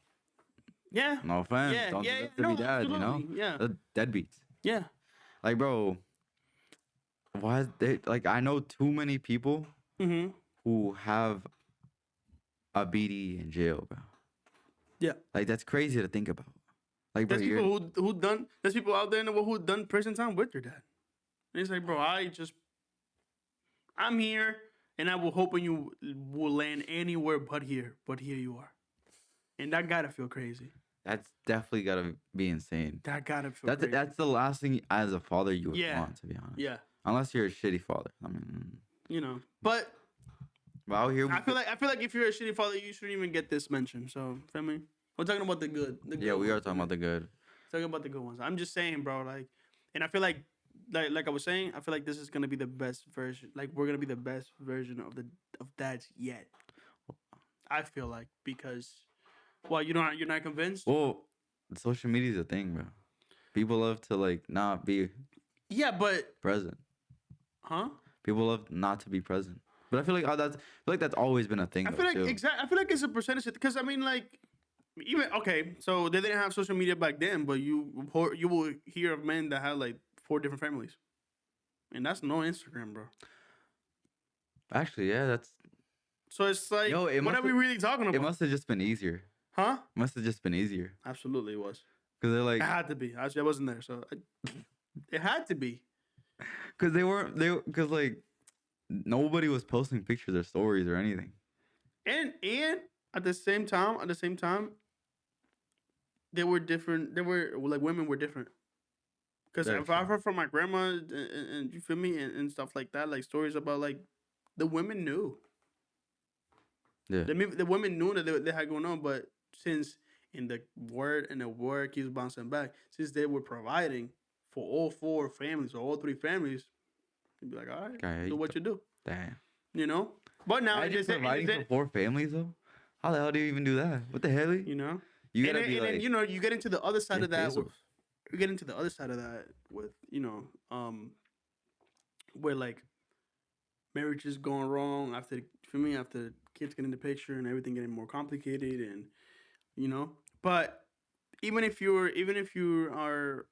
Yeah. No offense. Yeah. Don't deserve to be dads, absolutely. You know. Yeah. The deadbeats. Yeah. Like, bro. Why is they like? I know too many people who have a BD in jail, bro. Yeah, like that's crazy to think about. Like, bro, there's people there's people out there in the world who done prison time with your dad. And it's like, bro, I'm here, and I will hoping you will land anywhere but here. But here you are, and that gotta feel crazy. That's definitely gotta be insane. That gotta feel crazy. That's the last thing as a father you would want, to be honest. Yeah. Unless you're a shitty father. I mean, you know, but out here, I feel like if you're a shitty father, you shouldn't even get this mention. So, feel me? We're talking about the good. Yeah, we are talking about the good. Talking about the good ones. I'm just saying, bro. Like, and I feel like I was saying, I feel like this is gonna be the best version. Like, we're gonna be the best version of dads yet. I feel like because, well, you're not convinced. Well, social media is a thing, bro. People love to like not be. Yeah, but present. Huh? People love not to be present. But I feel like that's always been a thing. I feel like exactly. I feel like it's a percentage because I mean, like, even okay. So they didn't have social media back then, but you will hear of men that had like 4 different families, and that's no Instagram, bro. Actually, yeah, that's. So it's like, what are we really talking about? It must have just been easier. Huh? It must have just been easier. Absolutely, it was. Because they're like. It had to be. Actually, I wasn't there, so. It had to be. Because like nobody was posting pictures or stories or anything. And at the same time, they were different. They were like women were different. Because I've heard from my grandma and you feel me and stuff like that, like stories about like the women knew. Yeah. The women knew that they had going on, but since the word keeps bouncing back, since they were providing for all 4 families or all 3 families, you'd be like, all right, do what you do. Damn. You know? But now it's providing for 4 families though? How the hell do you even do that? What the hell? You know? You gotta be like, and you know, you get into the other side of that. You get into the other side of that with, you know, where like marriage is going wrong after kids get in the picture and everything getting more complicated and, you know. But even if you are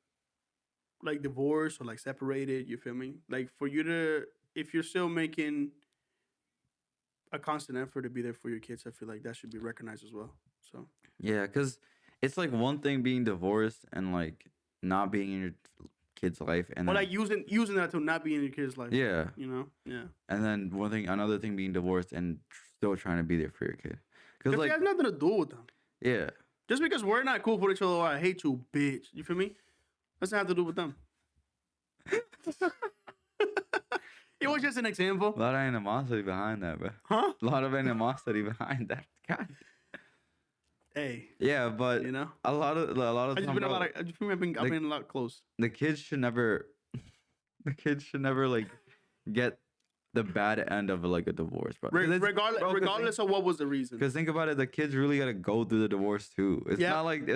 like divorced or like separated, you feel me? Like for you to, if you're still making a constant effort to be there for your kids, I feel like that should be recognized as well. So Yeah, because it's like one thing being divorced and like not being in your kid's life, and or then like using that to not be in your kid's life. yeah, You know? Yeah. and then another thing being divorced and still trying to be there for your kid. Because Because like it has nothing to do with them. yeah, Just because we're not cool for each other, or I hate you, bitch. You feel me? That's not have to do with them. It was just an example. a lot of animosity behind that, bro. Huh? A lot of animosity behind that. God. Hey. Yeah, but You know? a lot of I just time, been a bro, lot of, I just feel like I've been a lot close. the kids should never like get the bad end of like a divorce, bro. Regardless of what was the reason. Because think about it, the kids really gotta go through the divorce too. It's Yeah. not like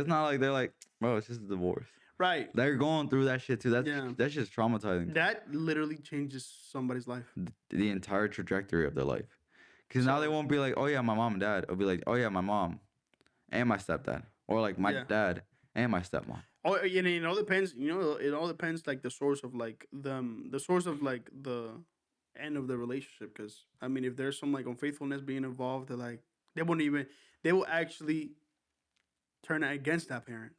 they're like, bro, it's just a divorce. Right. They're going through that shit too. That's just traumatizing. That literally changes somebody's life. The entire trajectory of their life. Because now they won't be like, oh yeah, my mom and dad. It'll be like, oh yeah, my mom and my stepdad, or like my dad and my stepmom. Oh, and it all depends. You know, it all depends like the source of like the source of like the end of the relationship. Because I mean, if there's some like unfaithfulness being involved, they will actually turn against that parent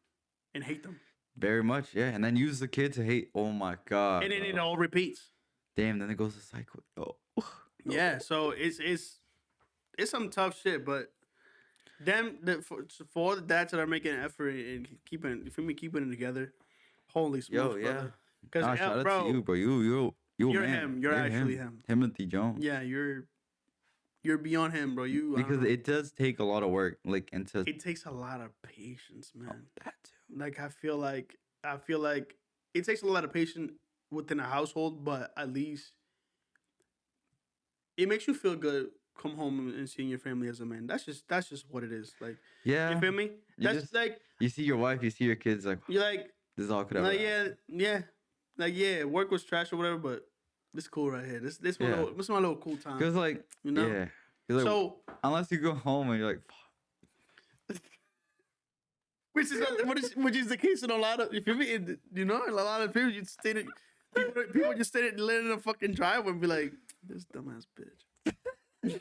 and hate them. Very much, yeah. And then use the kid to hate. Oh my god. And then it all repeats. Damn. Then it goes to cycle. Oh. Yeah. So it's some tough shit, but for the dads that are making an effort and keeping it together, holy smokes, Yo, yeah. brother. Because shout out bro, to you, bro. You're man. him. You're actually him. Timothy Jones. Yeah, you're beyond him, bro. Because it does take a lot of work, like it takes a lot of patience, man. that too. Like I feel like it takes a lot of patience within a household, but at least it makes you feel good. Come home and seeing your family as a man. That's just what it is. Like, yeah, you feel me? That's like you see your wife, you see your kids, like you're like this all could have. Like work was trash or whatever, but this cool right here. This is my little cool time. Because like you know, yeah. Like, so unless you go home and you're like, fuck. which is the case in a lot of, you feel me? You know, in a lot of people, people just stay and let in a fucking driveway and be like, this dumbass bitch.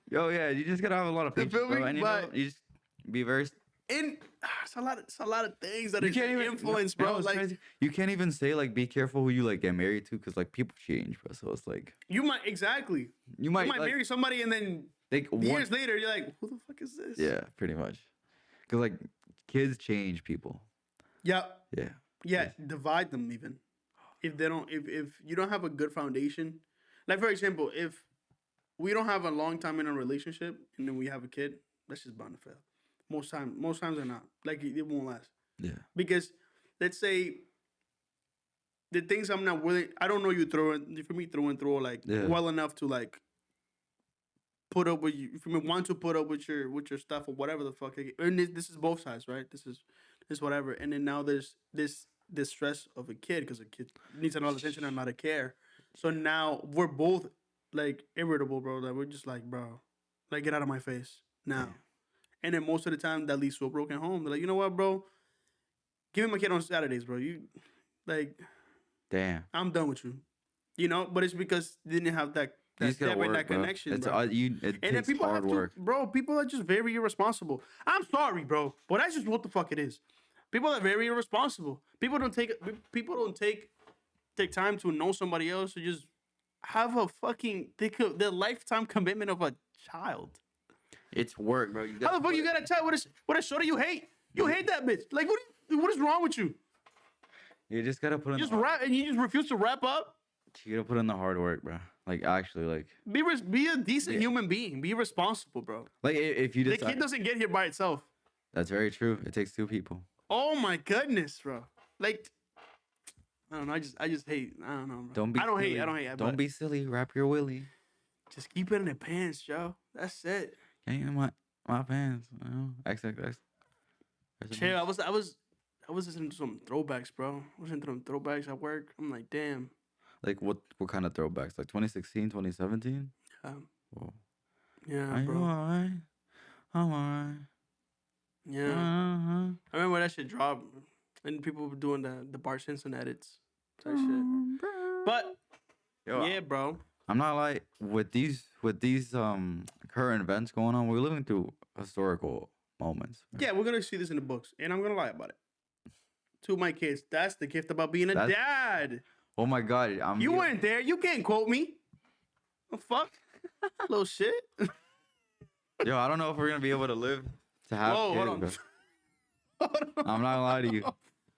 Yo, yeah, you just gotta have a lot of patience, bro. And you just be very. It's a lot of things that you can't even influence, bro. Like crazy. You can't even say like be careful who you like get married to, because like people change, bro. So it's like you might like, marry somebody and then years later you're like, who the fuck is this? Yeah, pretty much. Because like kids change people. Yeah. Yeah. Yeah. Divide them even. If they don't, if you don't have a good foundation, like for example, if we don't have a long time in a relationship and then we have a kid, that's just bound to fail. Most times they're not. Like it won't last. Yeah. Because let's say the things I'm not willing, I don't know you through and through like well enough to like put up with you. For me, want to put up with your stuff or whatever the fuck. And this is both sides, right? This is whatever. And then now there's this stress of a kid because a kid needs a lot of attention and not a care. So now we're both like irritable, bro. Like we're just like, bro, like get out of my face now. Yeah. And then most of the time that leads to a broken home. They're like, you know what, bro? Give me my kid on Saturdays, bro. You like, damn, I'm done with you. You know, but it's because they didn't have that connection, it's, bro. It and then people hard work, bro. People are just very irresponsible. I'm sorry, bro, but that's just what the fuck it is. People are very irresponsible. People don't take time to know somebody else to just have a fucking the lifetime commitment of a child. It's work, bro. How the fuck you got a child with a shorty you hate? You hate that bitch. Like what is wrong with you? You just gotta put in. Just wrap and you just refuse to wrap up. You gotta put in the hard work, bro. Like actually, like be a decent human being. Be responsible, bro. Like if you decide, the kid doesn't get here by itself. That's very true. It takes two people. Oh my goodness, bro. Like I don't know. I just hate. I don't know, bro. I don't hate. Don't be silly. Wrap your willy. Just keep it in the pants, Joe. That's it. Ain't in my pants. You know? XXX. Chill. I was listening to some throwbacks, bro. I was listening to some throwbacks at work. I'm like, damn. Like what kind of throwbacks? Like 2016, 2017? Yeah. Whoa. Yeah, Are bro. you alright? I'm alright. Yeah. I remember that shit dropped, and people were doing the Bart Simpson edits, that shit. But yeah, bro. I'm not like with these current events going on. We're living through historical moments. Yeah, we're gonna see this in the books, and I'm gonna lie about it to my kids. That's the gift about being a dad. Oh my god, you weren't there. You can't quote me. Oh, fuck, little shit. Yo, I don't know if we're gonna be able to live to have kids. Hold on. I'm not gonna lie to you.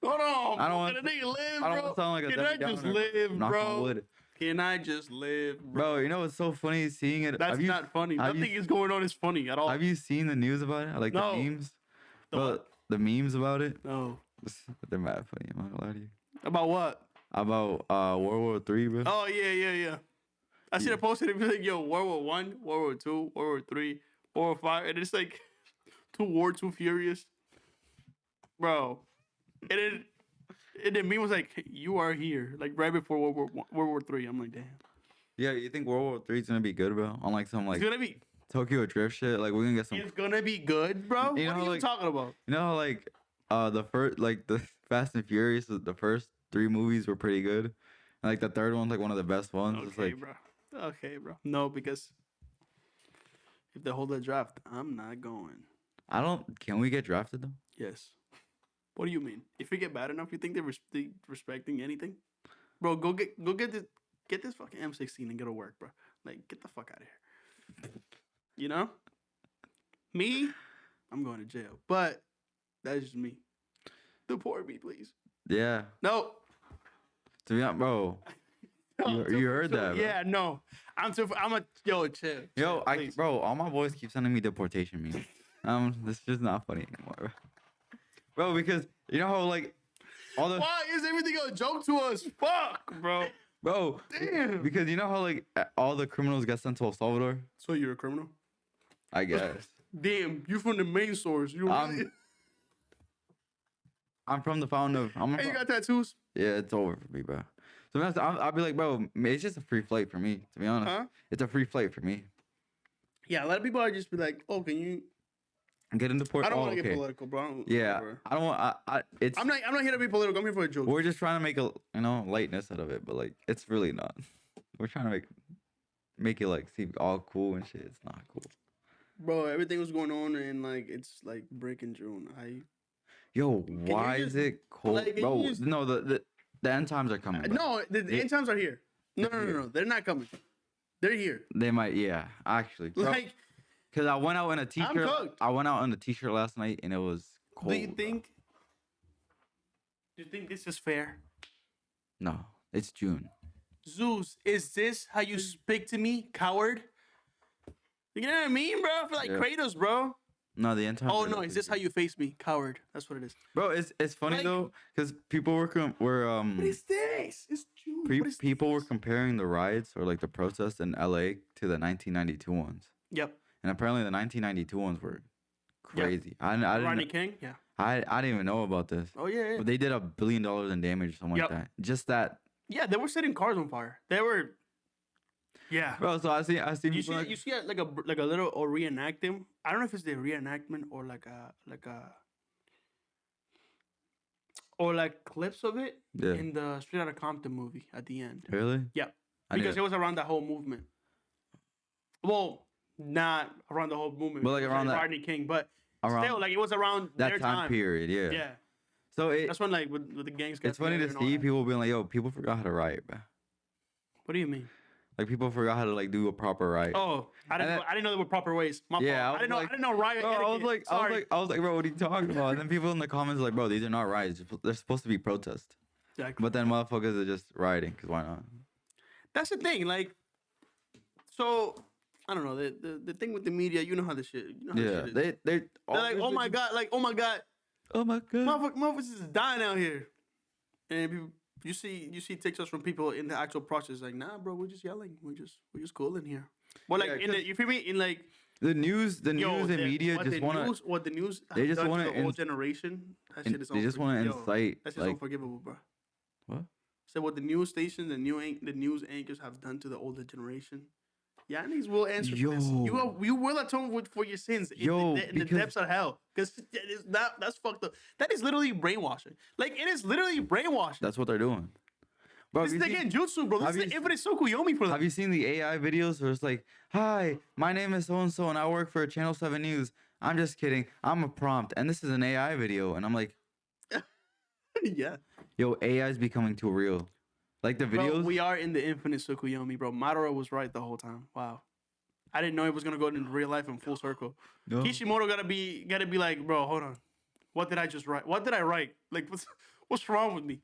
Hold on. I don't want. Can a nigga live, I don't bro? want to sound like a Can I just live, bro? Can I just live, bro? You know what's so funny seeing it? That's not funny. Nothing is going on is funny at all. Have you seen the news about it? Like the memes? The memes about it? No. They're mad funny. I'm not gonna lie to you. About what? About World War III, bro. Oh yeah. I seen a post and it was like, yo, World War I, World War II, World War III, World War V, and it's like Too Furious, bro. And the meme was like, you are here, like right before World War III. I'm like, damn. Yeah, you think World War III is gonna be good, bro? On like some like it's gonna be Tokyo Drift shit. Like we're gonna get some. It's gonna be good, bro. What are you talking about? You know how like the first like the Fast and Furious, the first 3 movies were pretty good, and like the third one's like one of the best ones. Okay, it's like, bro. Okay, bro. No, because if they hold the draft, I'm not going. Can we get drafted though? Yes. What do you mean? If we get bad enough, you think they're respecting anything? Bro, go get this fucking M16 and go to work, bro. Like, get the fuck out of here. You know? Me, I'm going to jail. But that's just me. Deport me, please. Yeah. No. To be honest, bro. You heard that, bro. Yeah, no. Yo, chill. Yo, bro, all my boys keep sending me deportation memes. This is just not funny anymore, bro. Because you know how like all the why is everything a joke to us? Fuck, bro. Bro, damn. Because you know how like all the criminals get sent to El Salvador. So you're a criminal? I guess. Damn, you from the main source. I'm from the fountain of. Hey, you got tattoos? Yeah, it's over for me, bro. So I'll be like, bro, it's just a free flight for me. To be honest, It's a free flight for me. Yeah, a lot of people are just be like, oh, can you get into port? I don't want to get political, bro. I don't want. I'm not here to be political. I'm here for a joke. We're just trying to make a lightness out of it, but like it's really not. We're trying to make it like seem all cool and shit. It's not cool. Bro, everything was going on and like it's like breaking June. Why is it cold, like, bro? No, the end times are coming. No, the end times are here. No. They're not coming. They're here. They might, yeah, actually. Like, because I went out in a t-shirt. I went out in a t-shirt last night and it was cold. Do you think this is fair? No, it's June. Zeus, is this how you speak to me, coward? You know what I mean, bro? I feel like Kratos, bro. No, the end times. Oh no, is this how you face me, coward? That's what it is. Bro, it's funny though, because people were What is this? It's June. People were comparing the riots or like the protests in LA to the 1992 ones. Yep. And apparently the 1992 ones were crazy. Yep. I Rodney King, yeah. I didn't even know about this. Oh yeah. But they did $1 billion in damage or something like that. Just that. Yeah, they were setting cars on fire. They were. Yeah, bro. So I see. You see like a little or reenactment. I don't know if it's the reenactment or like clips of it in the Straight Outta Compton movie at the end. Really? Yeah, because it was around that whole movement. Well, not around the whole movement, but like around that Rodney King, but still like it was around that their time period. Yeah. Yeah. So that's when like with the gangs. It's funny to see people being like, "Yo, people forgot how to riot, bro." What do you mean? Like people forgot how to like do a proper riot. Oh, I didn't know there were proper ways. My fault. I didn't know riot. Bro, I was like, bro, what are you talking about? And then people in the comments are like, bro, these are not riots. They're supposed to be protests. Exactly. But then motherfuckers are just rioting because why not? That's the thing. Like, so I don't know the thing with the media. You know how this shit. You know how this shit is. They're like, oh my god, motherfuckers is dying out here, and people. You see TikToks from people in the actual process like, nah, bro, we're just yelling, we're just cool in here. But like you feel me? In like the news and media just want to. The news they just want to the old generation. That shit is. They just want to incite. That's just unforgivable, bro. What? So what the news stations, the news anchors have done to the older generation, Yannies will answer for this. You will atone for your sins in the depths of hell. Because that's fucked up. That is literally brainwashing. Like, it is literally brainwashing. That's what they're doing. Bro, this is again jutsu, bro. This is infinite Sukuyomi for them. Have you seen the AI videos where it's like, hi, my name is so-and-so and I work for Channel 7 News. I'm just kidding. I'm a prompt. And this is an AI video. And I'm like, yeah. Yo, AI is becoming too real. Like the videos. Bro, we are in the infinite Sukuyomi, bro. Madara was right the whole time. Wow. I didn't know it was gonna go into real life in full circle. No. Kishimoto gotta be like, bro, hold on. What did I just write? What did I write? Like, what's wrong with me?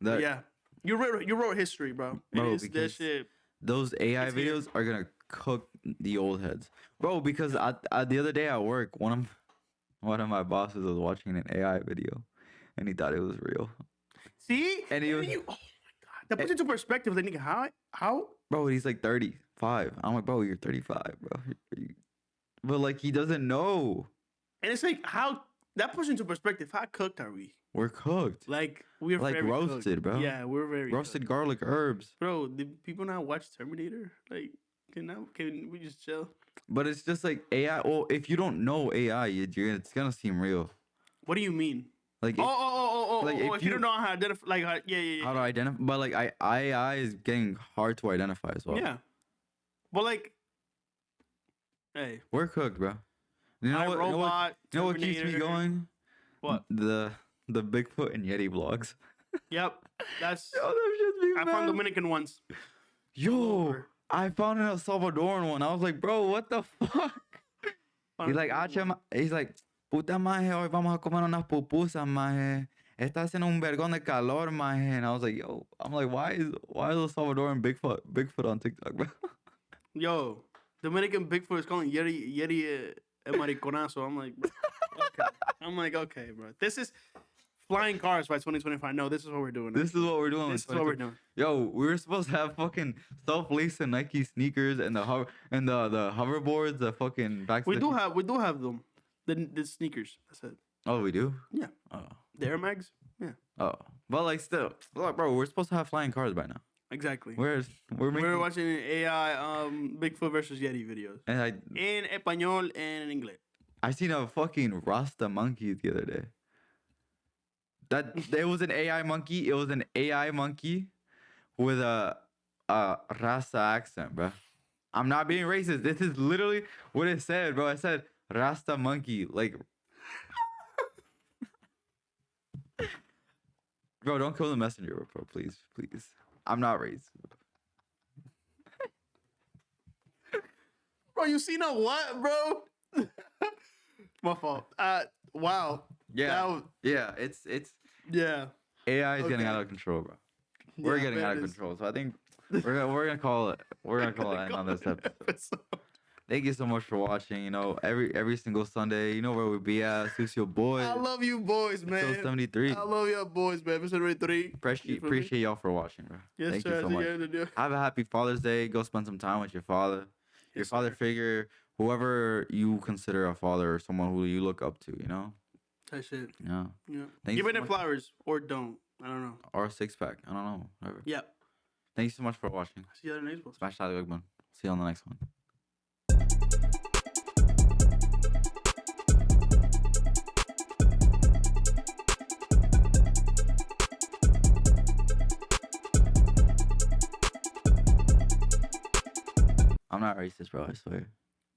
Yeah. You wrote history, bro. It is that shit. Those AI videos are gonna cook the old heads. Bro, because the other day at work, one of my bosses was watching an AI video and he thought it was real. See? And he was, oh my god. That puts into perspective. Like, nigga, how? Bro, he's like 35. I'm like, bro, you're 35, bro. But like, he doesn't know. And it's like, how that puts into perspective. How cooked are we? We're cooked. Like, we're like very roasted, cooked. bro. Yeah, we're very roasted cooked. Garlic herbs. Bro, did people not watch Terminator? Like, can we just chill? But it's just like AI. Well, if you don't know AI, it's gonna seem real. What do you mean? Like, if you don't know how to identify, like, yeah. How to identify? But like, AI is getting hard to identify as well. Yeah. But like, hey, we're cooked, bro. You know what? You know what keeps me going? What? The Bigfoot and Yeti vlogs. Yep, that's. I found Dominican ones. Yo, I found an El Salvadoran one. I was like, bro, what the fuck? He's like, puta maje, hoy vamos a comer unas pupusas, maje. Está haciendo un vergón de calor, maje. And I was like, yo, I'm like, why is El Salvadoran Bigfoot on TikTok, bro? Yo, Dominican Bigfoot is calling Yeti el mariconazo. I'm like, okay. I'm like, okay, bro. This is flying cars by 2025. No, this is what we're doing. This is what we're doing. This is what we're doing. Yo, we were supposed to have fucking self-lacing Nike sneakers and the hoverboards, the fucking back. We do have them. The sneakers. That's it. Oh, we do? Yeah. Oh. The Air Mags? Yeah. Oh. But like still, look, bro, we're supposed to have flying cars by now. Exactly. We're watching AI Bigfoot versus Yeti videos. And in español and in English. I seen a fucking Rasta monkey the other day. It was an AI monkey. It was an AI monkey with a Rasta accent, bro. I'm not being racist. This is literally what it said, bro. I said Rasta monkey, like. Bro, don't kill the messenger, bro. Please. I'm not racist. Bro, you seen a what, bro? My fault. Wow. Yeah. It's. Yeah. AI is getting out of control, bro. We're getting out of control. So I think we're gonna call it. We're gonna call it on this episode. Thank you so much for watching. You know, every single Sunday, you know where we be at. SucioBoyz. I love you boys, man. Episode 73. I love you boys, man. Episode 73. Appreciate y'all for watching, bro. Yes, Thank sir. you so much. Have a happy Father's Day. Go spend some time with your father. Your father figure, whoever you consider a father or someone who you look up to, you know? That shit. Yeah. Give it flowers or don't. I don't know. Or a 6-pack. I don't know. Whatever. Yeah. Thank you so much for watching. See you on the next one. Smash that like button. See you on the next one. I'm not racist, bro. I swear.